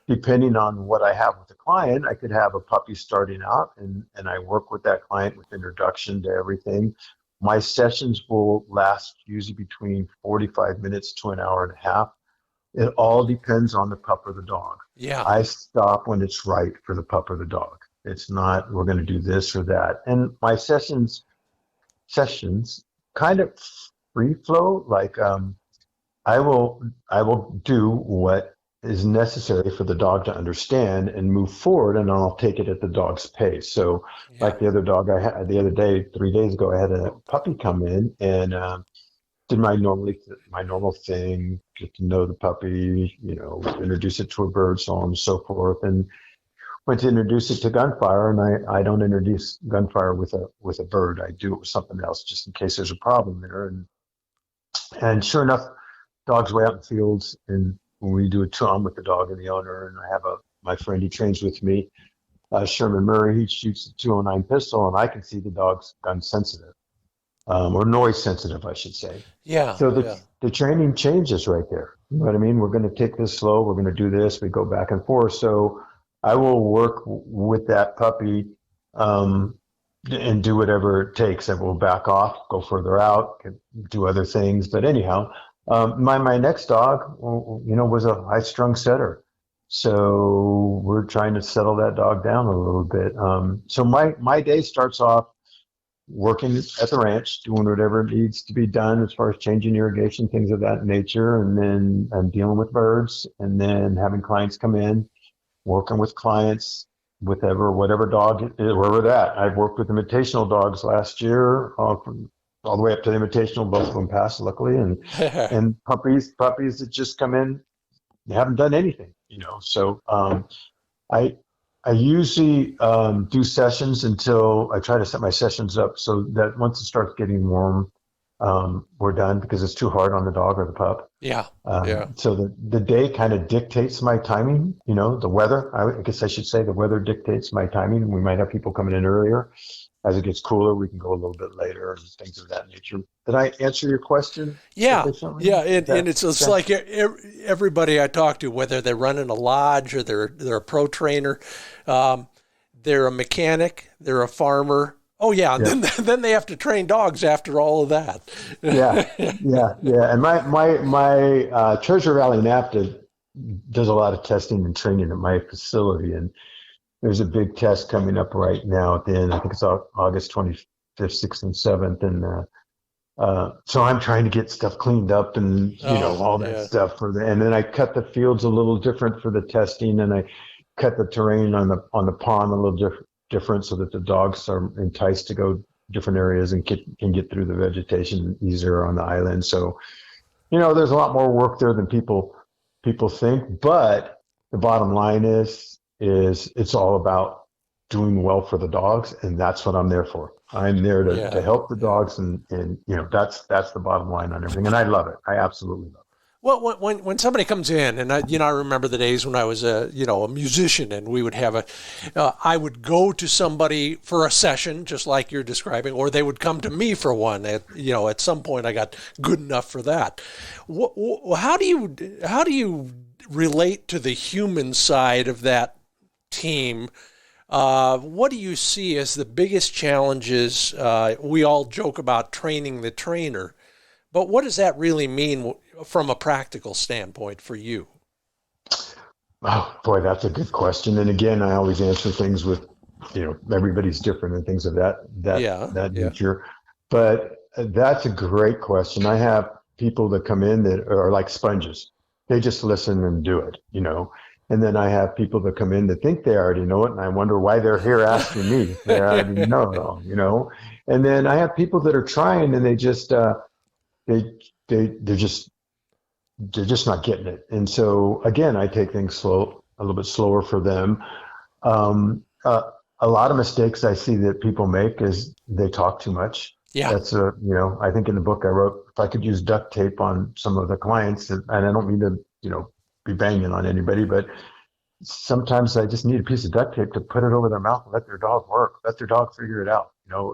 depending on what I have with the client, I could have a puppy starting out, and I work with that client with introduction to everything. My sessions will last usually between 45 minutes to an hour and a half. It all depends on the pup or the dog. Yeah. I stop when it's right for the pup or the dog. It's not, we're going to do this or that. And my sessions kind of free flow. Like, I will do what is necessary for the dog to understand and move forward, and I'll take it at the dog's pace. So like the other dog I had the other day, 3 days ago, I had a puppy come in and did my normal thing, get to know the puppy, introduce it to a bird, so on and so forth, and went to introduce it to gunfire. And I don't introduce gunfire with a bird. I do it with something else just in case there's a problem there. And sure enough, dog's way out in the fields, and when we do a tour, I'm with the dog and the owner, and I have my friend, he trains with me, Sherman Murray. He shoots a 209 pistol, and I can see the dog's gun sensitive, or noise sensitive, I should say. Yeah. So the training changes right there. You know what I mean? We're going to take this slow. We're going to do this. We go back and forth. So I will work with that puppy and do whatever it takes. I will back off, go further out, do other things. But anyhow, my next dog, was a high-strung setter. So we're trying to settle that dog down a little bit. So my day starts off working at the ranch, doing whatever needs to be done as far as changing irrigation, things of that nature. And then I'm dealing with birds, and then having clients come in, working with clients, whatever dog it is, wherever that. I've worked with imitational dogs last year, from all the way up to the invitational. Both of them passed, luckily, and puppies that just come in, they haven't done anything, So I usually do sessions until I try to set my sessions up so that once it starts getting warm, we're done, because it's too hard on the dog or the pup. Yeah. So the day kind of dictates my timing. The weather. I guess I should say the weather dictates my timing. We might have people coming in earlier. As it gets cooler, we can go a little bit later and things of that nature. Did I answer your question? Yeah. And it's like everybody I talk to, whether they're running a lodge or they're a pro trainer, they're a mechanic, they're a farmer. Oh yeah, yeah. Then they have to train dogs after all of that. yeah. And my Treasure Valley NAPTA does a lot of testing and training at my facility, and there's a big test coming up right now at the end. I think it's August 25th, 6th, and 7th, and so I'm trying to get stuff cleaned up and all that stuff and then I cut the fields a little different for the testing, and I cut the terrain on the pond a little different so that the dogs are enticed to go different areas and can get through the vegetation easier on the island. So, there's a lot more work there than people think, but the bottom line is it's all about doing well for the dogs, and that's what I'm there for. I'm there to help the dogs, and that's the bottom line on everything, and I love it. I absolutely love it. Well, when somebody comes in, and I remember the days when I was a musician, and we would have I would go to somebody for a session, just like you're describing, or they would come to me for one. At some point, I got good enough for that. How do you relate to the human side of that team? What do you see as the biggest challenges? We all joke about training the trainer, but what does that really mean from a practical standpoint for you? Oh boy, that's a good question. And again, I always answer things with, everybody's different and things of that nature. But that's a great question. I have people that come in that are like sponges. They just listen and do it, And then I have people that come in that think they already know it, and I wonder why they're here asking me. They already know. And then I have people that are trying, and they just they're just not getting it. And so again, I take things a little bit slower for them. A lot of mistakes I see that people make is they talk too much. Yeah. That's I think in the book I wrote, if I could use duct tape on some of the clients, and I don't mean to, be banging on anybody, but sometimes I just need a piece of duct tape to put it over their mouth and let their dog work, let their dog figure it out.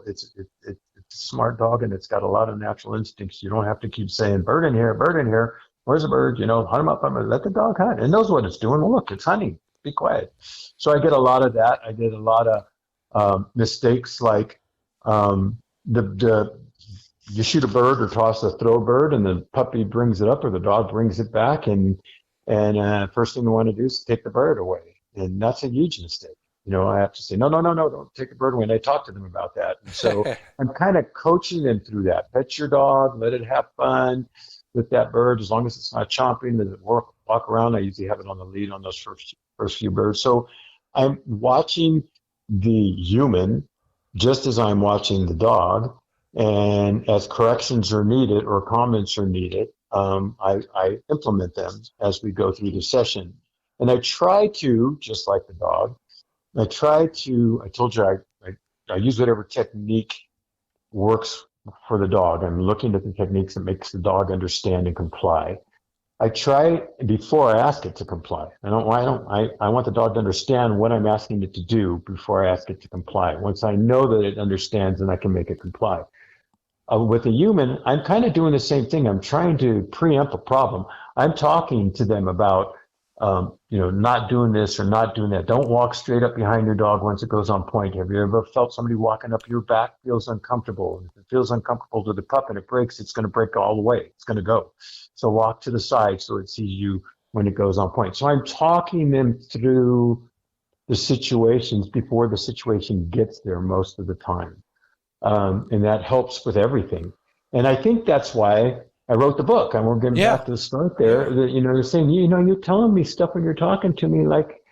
It's a smart dog, and it's got a lot of natural instincts. You don't have to keep saying, bird in here, where's a bird? Hunt him up, let the dog hunt. It knows what it's doing. Well, look, it's hunting. Be quiet. So I get a lot of that. I get a lot of mistakes like you shoot a bird or toss a throw bird, and the puppy brings it up or the dog brings it back, and first thing we want to do is take the bird away, and that's a huge mistake. I have to say, no, don't take the bird away. And I talk to them about that. And so I'm kind of coaching them through that. Pet your dog, let it have fun with that bird, as long as it's not chomping, let it walk around. I usually have it on the lead on those first few birds. So I'm watching the human just as I'm watching the dog. And as corrections are needed or comments are needed, I implement them as we go through the session. And I try to, just like the dog, I told you I use whatever technique works for the dog. I'm looking at the techniques that makes the dog understand and comply. I try before I ask it to comply. I want the dog to understand what I'm asking it to do before I ask it to comply. Once I know that it understands, then I can make it comply. With a human, I'm kind of doing the same thing. I'm trying to preempt a problem. I'm talking to them about, not doing this or not doing that. Don't walk straight up behind your dog once it goes on point. Have you ever felt somebody walking up your back feels uncomfortable? If it feels uncomfortable to the pup and it breaks, it's going to break all the way. It's going to go. So walk to the side so it sees you when it goes on point. So I'm talking them through the situations before the situation gets there most of the time. And that helps with everything. And I think that's why I wrote the book. And we're getting back to the start there. They're saying, you're telling me stuff when you're talking to me like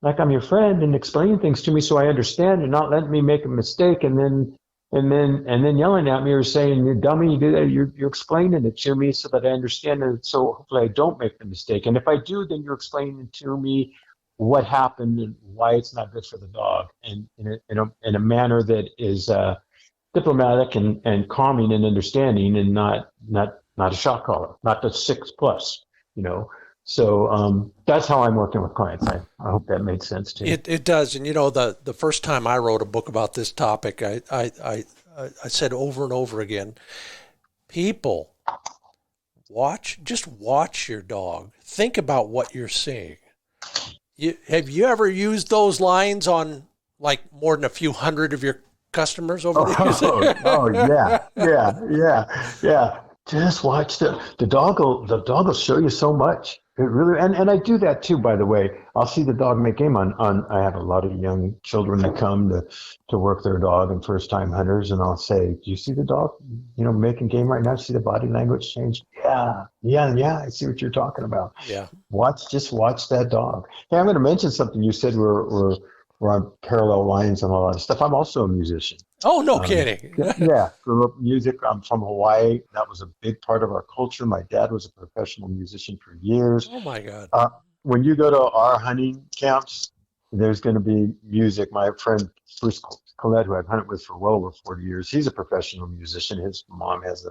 I'm your friend and explaining things to me so I understand and not letting me make a mistake and then yelling at me or saying, you dummy, you do that. You're explaining it to me so that I understand it. So hopefully I don't make the mistake. And if I do, then you're explaining to me what happened and why it's not good for the dog, and in a manner that is diplomatic and calming and understanding, and not a shot caller, not the 6+, So that's how I'm working with clients. I hope that made sense to you. It does. And the first time I wrote a book about this topic, I said over and over again, people, just watch your dog. Think about what you're seeing. Have you ever used those lines on like more than a few hundred of your customers over the years? Yeah. Just watch the dog will show you so much. It really, and I do that too, by the way. I'll see the dog make game on I have a lot of young children that come to work their dog and first time hunters, and I'll say, do you see the dog, making game right now? See the body language change? Yeah. I see what you're talking about. Yeah. Just watch that dog. Hey, I'm going to mention something you said. We're on parallel lines and all that stuff. I'm also a musician. Oh, no kidding. Yeah. Grew up music. I'm from Hawaii. That was a big part of our culture. My dad was a professional musician for years. Oh, my God. When you go to our hunting camps, there's going to be music. My friend Bruce Collette, who I've hunted with for well over 40 years, he's a professional musician. His mom his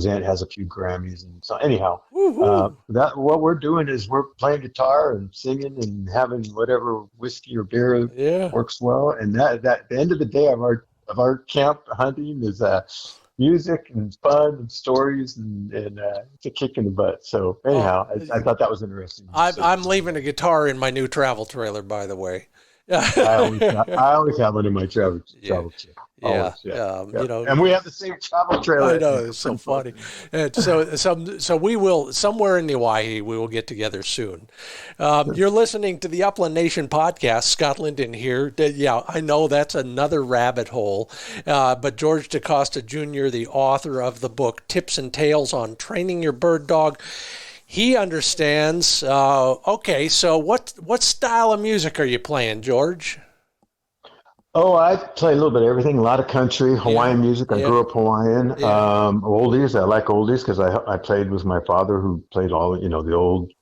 aunt has a few Grammys. And so anyhow, what we're doing is we're playing guitar and singing and having whatever whiskey or beer works well. And that the end of the day of our camp hunting is music and fun and stories and it's a kick in the butt. So anyhow, I thought that was interesting. I'm leaving a guitar in my new travel trailer, by the way. I always have one in my travel trailer. And we have the same travel trailer. I know, it's so funny. So we will, somewhere in Hawaii, we will get together soon. You're listening to the Upland Nation podcast, Scott Linden here. Yeah, I know that's another rabbit hole, but George DeCosta Jr., the author of the book Tips and Tales on Training Your Bird Dog, he understands. Okay, so what style of music are you playing, George? Oh, I play a little bit of everything, a lot of country, Hawaiian music. I grew up Hawaiian. Oldies, I like oldies because I played with my father who played all, the old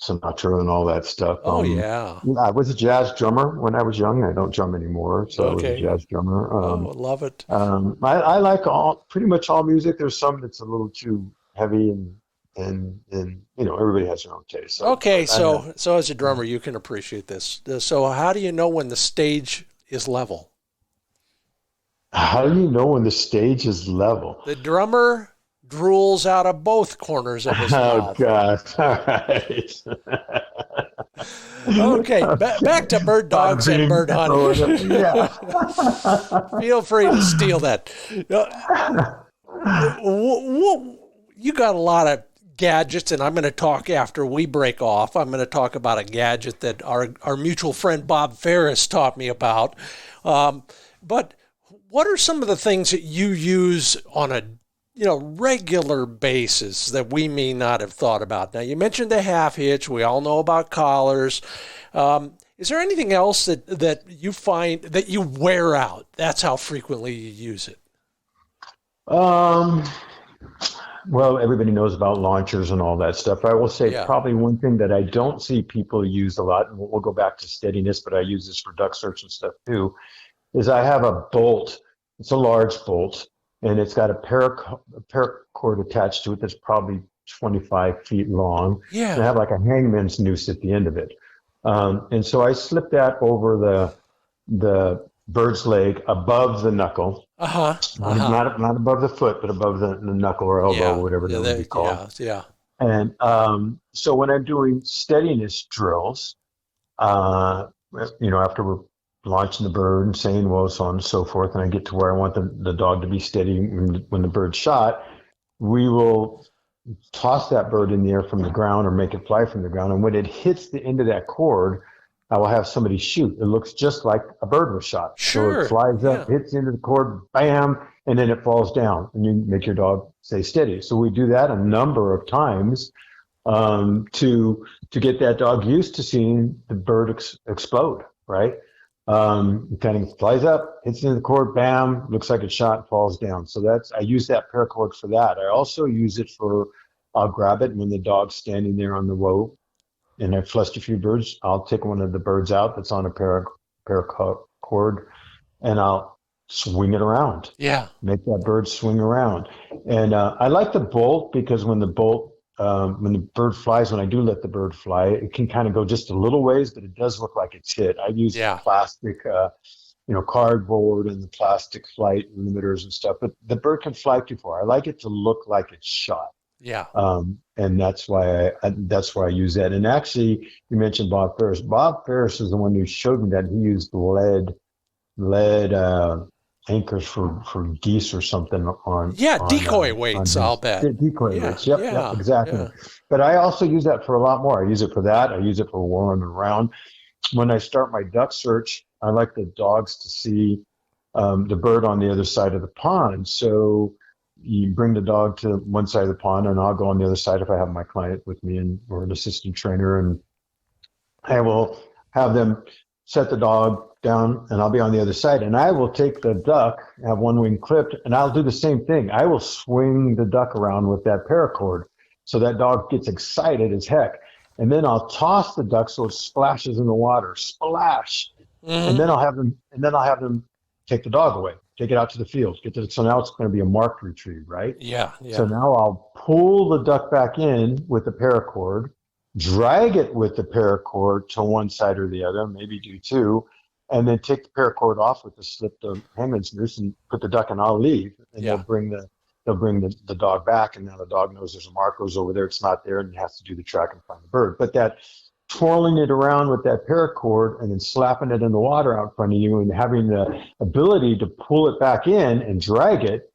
Sinatra and all that stuff. I was a jazz drummer when I was young. I don't drum anymore, so I was a jazz drummer. Love it. I like pretty much all music. There's some that's a little too heavy and everybody has their own taste. So as a drummer, you can appreciate this. So how do you know when the stage is level? How do you know when the stage is level? The drummer drools out of both corners of his mouth. Oh, gosh. All right. Okay, back to bird dogs and bird hunting. Feel free to steal that. You got a lot of gadgets, and I'm going to talk after we break off. I'm going to talk about a gadget that our mutual friend Bob Ferris taught me about. But what are some of the things that you use on a regular basis that we may not have thought about? Now, you mentioned the half hitch. We all know about collars. Is there anything else that you find that you wear out? That's how frequently you use it. Well, everybody knows about launchers and all that stuff. I will say probably one thing that I don't see people use a lot, and we'll go back to steadiness, but I use this for duck search and stuff too, is I have a bolt. It's a large bolt, and it's got a paracord attached to it that's probably 25 feet long. Yeah. And I have like a hangman's noose at the end of it. And so I slip that over the bird's leg above the knuckle. Not above the foot, but above the knuckle or elbow, or whatever that would be called. Yeah. And so when I'm doing steadiness drills, after we're launching the bird and saying, well, so on and so forth, and I get to where I want the dog to be steady when the bird's shot, we will toss that bird in the air from the ground or make it fly from the ground. And when it hits the end of that cord, I will have somebody shoot. It looks just like a bird was shot. Sure. So it flies up, hits into the cord, bam, and then it falls down, and you make your dog stay steady. So we do that a number of times to get that dog used to seeing the bird explode, right? It kind of flies up, hits into the cord, bam, looks like it's shot, falls down. So I use that paracord for that. I also use it I'll grab it when the dog's standing there on the rope, and I've flushed a few birds. I'll take one of the birds out that's on a paracord, and I'll swing it around. Yeah. Make that bird swing around. And I like the bolt because when the bird flies, when I do let the bird fly, it can kind of go just a little ways, but it does look like it's hit. I use plastic, cardboard and the plastic flight limiters and stuff, but the bird can fly too far. I like it to look like it's shot. Yeah. And that's why I use that. And actually, you mentioned Bob Ferris. Bob Ferris is the one who showed me that. He used lead anchors for geese or something decoy weights, I'll bet. Decoy weights. Yep, exactly. Yeah. But I also use that for a lot more. I use it for that. I use it for whirling around. When I start my duck search, I like the dogs to see the bird on the other side of the pond. So you bring the dog to one side of the pond, and I'll go on the other side if I have my client with me and or an assistant trainer, and I will have them set the dog down, and I'll be on the other side, and I will take the duck, have one wing clipped, and I'll do the same thing. I will swing the duck around with that paracord, so that dog gets excited as heck, and then I'll toss the duck so it splashes in the water, splash, and then I'll have them take the dog away, take it out to the field, so now it's going to be a marked retrieve, right? Yeah. So now I'll pull the duck back in with the paracord, drag it with the paracord to one side or the other, maybe do two, and then take the paracord off with the slip the hangman's noose and put the duck, and I'll leave, and they'll bring the dog back, and now the dog knows there's a marker's over there, it's not there, and has to do the track and find the bird. But that twirling it around with that paracord and then slapping it in the water out in front of you and having the ability to pull it back in and drag it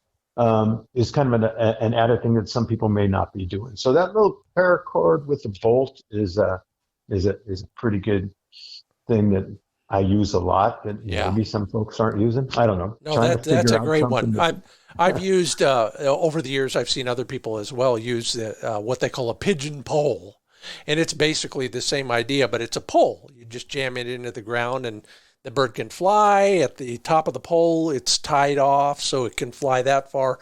is kind of an added thing that some people may not be doing. So that little paracord with the bolt is a pretty good thing that I use a lot that maybe some folks aren't using. I don't know. No, that's a great one. I've used over the years. I've seen other people as well use what they call a pigeon pole, and it's basically the same idea, but it's a pole. You just jam it into the ground, and the bird can fly. At the top of the pole, it's tied off so it can fly that far.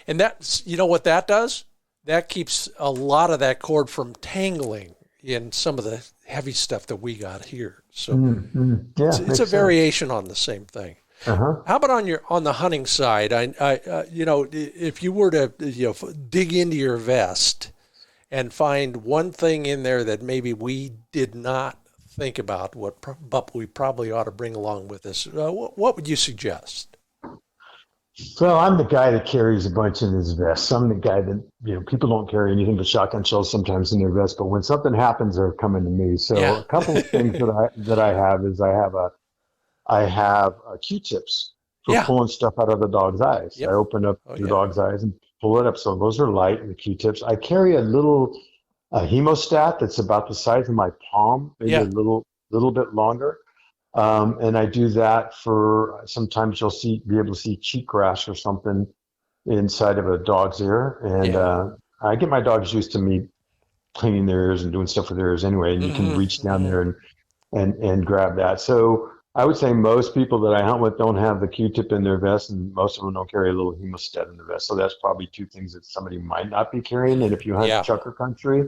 And that's, you know what that does? That keeps a lot of that cord from tangling in some of the heavy stuff that we got here. So it's a variation on the same thing. How about on the hunting side? I if you were to dig into your vest and find one thing in there that maybe we did not think about, but we probably ought to bring along with us, what would you suggest? Well, I'm the guy that carries a bunch in his vest. I'm the guy that, people don't carry anything but shotgun shells sometimes in their vest, but when something happens, they're coming to me. So a couple of things that I have is I have Q-tips for pulling stuff out of the dog's eyes. I open up the dog's eyes and pull it up. So those are light, the Q-tips. I carry a little hemostat that's about the size of my palm, maybe a little bit longer. And I do that for, sometimes you'll be able to see cheekgrass or something inside of a dog's ear. And I get my dogs used to me cleaning their ears and doing stuff with their ears anyway. And you can reach down there and grab that. So I would say most people that I hunt with don't have the Q-tip in their vest, and most of them don't carry a little hemostat in their vest. So that's probably two things that somebody might not be carrying. And if you hunt chukar country,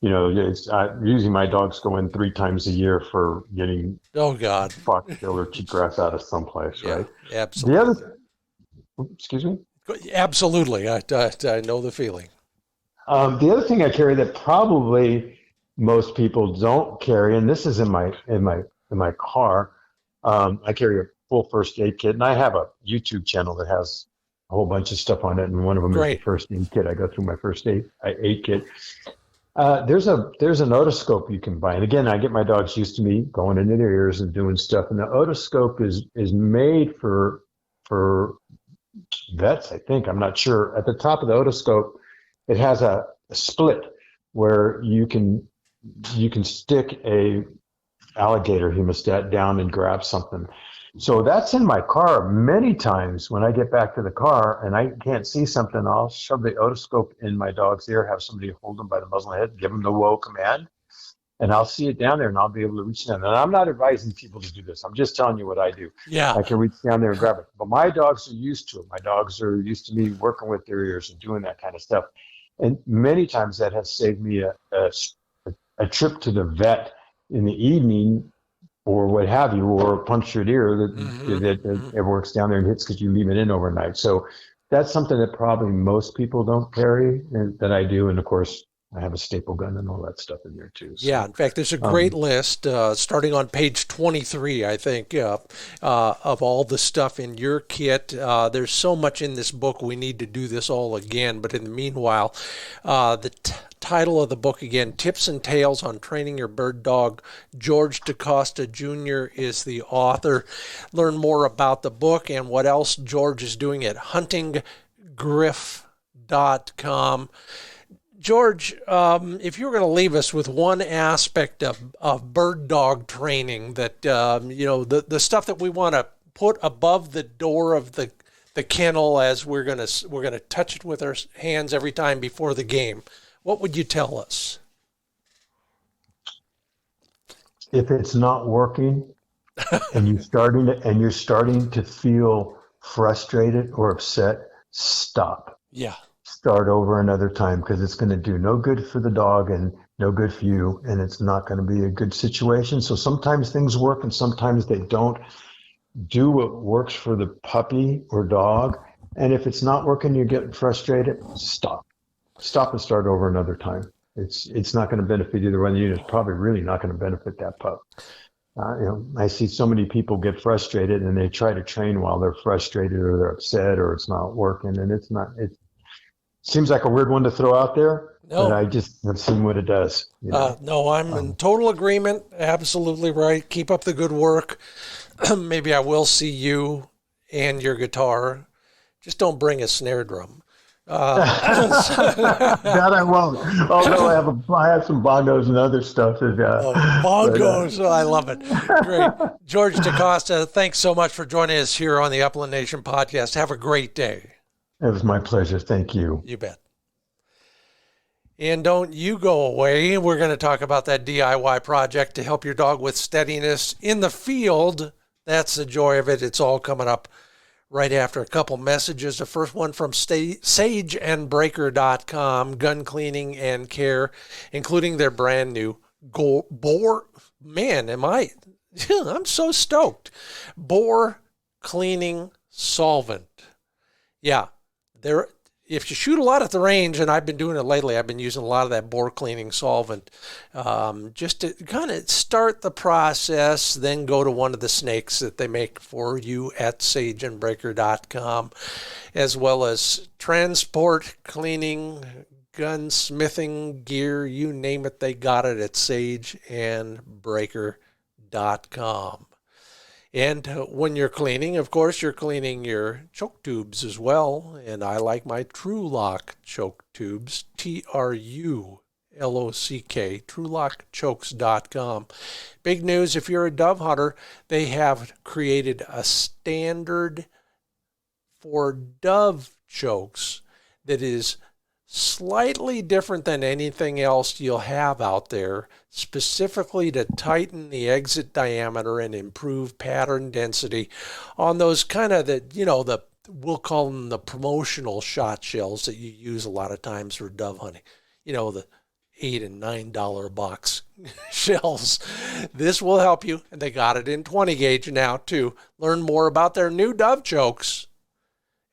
it's usually my dogs go in 3 times a year for getting foxtail or cheatgrass out of someplace, right? Absolutely. Excuse me? Absolutely. I know the feeling. The other thing I carry that probably most people don't carry, and this is in my car, I carry a full first aid kit, and I have a YouTube channel that has a whole bunch of stuff on it, and one of them is the first aid kit. I go through my first aid kit. There's an otoscope you can buy, and again, I get my dogs used to me going into their ears and doing stuff. And the otoscope is made for vets, I think. I'm not sure. At the top of the otoscope, it has a split where you can stick a alligator hemostat down and grab something. So that's in my car. Many times when I get back to the car and I can't see something, I'll shove the otoscope in my dog's ear, have somebody hold them by the muzzle head, give them the whoa command, and I'll see it down there and I'll be able to reach down. And I'm not advising people to do this. I'm just telling you what I do. I can reach down there and grab it. But my dogs are used to it. My dogs are used to me working with their ears and doing that kind of stuff. And many times that has saved me a trip to the vet in the evening or what have you, or a punctured ear that it works down there and hits because you leave it in overnight. So that's something that probably most people don't carry and that I do. And of course, I have a staple gun and all that stuff in there too. So, yeah, in fact, there's a great list starting on page 23, I think, of all the stuff in your kit. There's so much in this book, we need to do this all again. But in the meanwhile, the title of the book again, Tips and Tales on Training Your Bird Dog. George DeCosta Jr. is the author. Learn more about the book and what else George is doing at huntinggriff.com. George, if you were going to leave us with one aspect of bird dog training that, the stuff that we want to put above the door of the kennel as we're going to touch it with our hands every time before the game, what would you tell us? If it's not working and you're starting to feel frustrated or upset, stop. Yeah. Start over another time, because it's going to do no good for the dog and no good for you, and it's not going to be a good situation. So sometimes things work and sometimes they don't. Do what works for the puppy or dog, and if it's not working, you're getting frustrated, stop and start over another time. It's not going to benefit either one of you. It's probably really not going to benefit that pup. I see so many people get frustrated and they try to train while they're frustrated or they're upset or it's not working, and it seems like a weird one to throw out there, but I just have seen what it does. No, I'm in total agreement. Absolutely right. Keep up the good work. Maybe I will see you and your guitar. Just don't bring a snare drum. That I won't. Although I have some bongos and other stuff. Bongos. I love it. Great. George DeCosta, thanks so much for joining us here on the Upland Nation podcast. Have a great day. It was my pleasure. Thank you. You bet. And don't you go away. We're going to talk about that DIY project to help your dog with steadiness in the field. That's the joy of it. It's all coming up right after a couple messages. The first one from sageandbreaker.com, gun cleaning and care, including their brand new boar. Man, I'm so stoked. Boar cleaning solvent. Yeah. If you shoot a lot at the range, and I've been doing it lately, I've been using a lot of that boar cleaning solvent just to kind of start the process, then go to one of the snakes that they make for you at sageandbreaker.com, as well as transport, cleaning, gunsmithing gear, you name it, they got it at sageandbreaker.com. And when you're cleaning, of course, you're cleaning your choke tubes as well. And I like my TruLock choke tubes, TruLock, TrulockChokes.com. Big news, if you're a dove hunter, they have created a standard for dove chokes that is slightly different than anything else you'll have out there, specifically to tighten the exit diameter and improve pattern density on those kind of we'll call them the promotional shot shells that you use a lot of times for dove hunting. The $8 and $9 box shells. This will help you, and they got it in 20 gauge now too. Learn more about their new dove chokes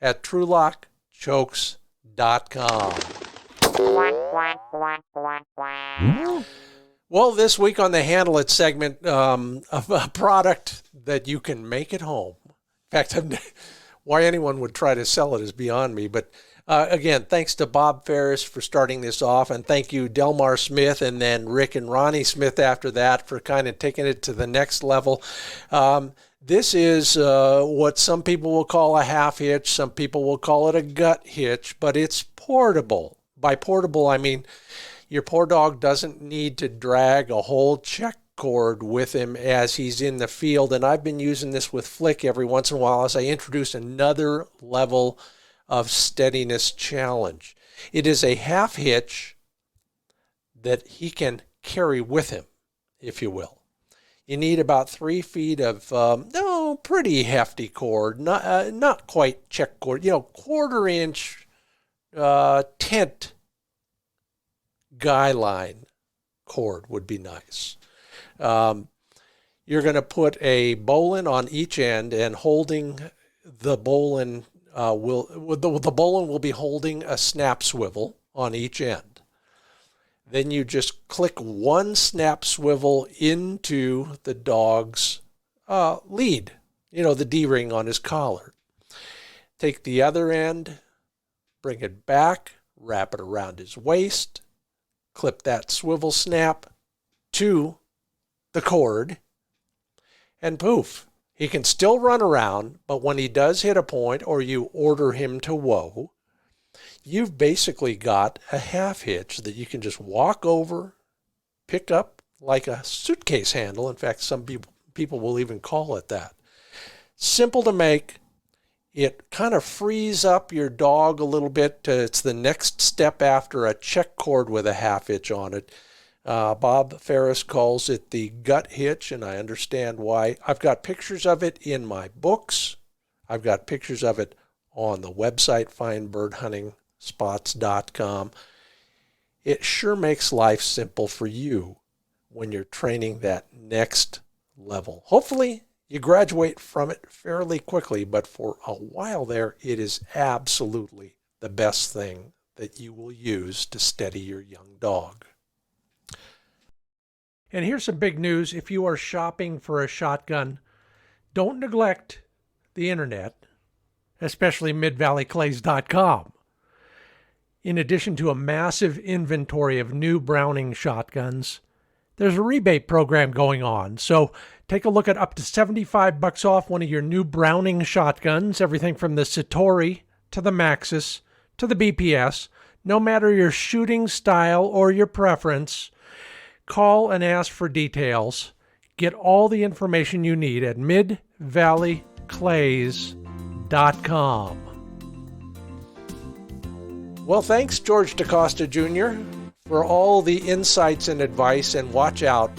at TrulockChokes.com. Well, this week on the Handle It segment, of a product that you can make at home. In fact, why anyone would try to sell it is beyond me. But again, thanks to Bob Ferris for starting this off, and thank you Delmar Smith and then Rick and Ronnie Smith after that for kind of taking it to the next level. This is what some people will call a half hitch. Some people will call it a gut hitch, but it's portable. By portable, I mean your poor dog doesn't need to drag a whole check cord with him as he's in the field. And I've been using this with Flick every once in a while as I introduce another level of steadiness challenge. It is a half hitch that he can carry with him, if you will. You need about 3 feet of pretty hefty cord, not quite check cord, 1/4 inch tent guy line cord would be nice. You're going to put a bowline on each end, and holding the bowline the bowline will be holding a snap swivel on each end. Then you just click one snap swivel into the dog's lead, the D-ring on his collar. Take the other end, bring it back, wrap it around his waist, clip that swivel snap to the cord, and poof, he can still run around, but when he does hit a point or you order him to whoa, you've basically got a half hitch that you can just walk over, pick up like a suitcase handle. In fact, some people will even call it that. Simple to make. It kind of frees up your dog a little bit. It's the next step after a check cord with a half hitch on it. Bob Ferris calls it the gut hitch, and I understand why. I've got pictures of it in my books. I've got pictures of it on the website, finebirdhuntingspots.com. It sure makes life simple for you when you're training that next level. Hopefully, you graduate from it fairly quickly, but for a while there, it is absolutely the best thing that you will use to steady your young dog. And here's some big news. If you are shopping for a shotgun, don't neglect the internet, especially midvalleyclays.com. In addition to a massive inventory of new Browning shotguns, there's a rebate program going on. So take a look at up to $75 off one of your new Browning shotguns, everything from the Satori to the Maxus to the BPS. No matter your shooting style or your preference, call and ask for details. Get all the information you need at midvalleyclays.com. Well, thanks, George DeCosta Jr., for all the insights and advice, and watch out.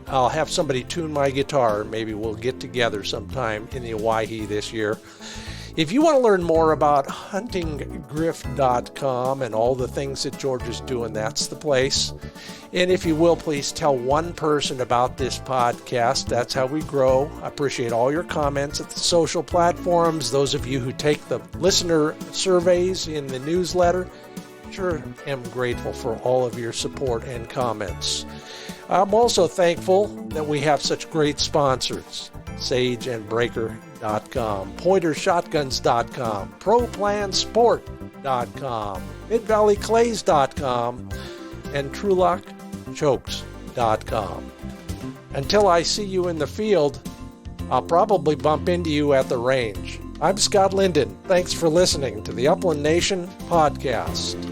I'll have somebody tune my guitar. Maybe we'll get together sometime in the Owyhee this year. If you want to learn more about huntinggriff.com and all the things that George is doing, that's the place. And if you will, please tell one person about this podcast. That's how we grow. I appreciate all your comments at the social platforms. Those of you who take the listener surveys in the newsletter, sure am grateful for all of your support and comments. I'm also thankful that we have such great sponsors. SageandBreaker.com, PointerShotguns.com, ProPlansport.com, MidValleyClays.com, and TrulockChokes.com. Until I see you in the field, I'll probably bump into you at the range. I'm Scott Linden. Thanks for listening to the Upland Nation podcast.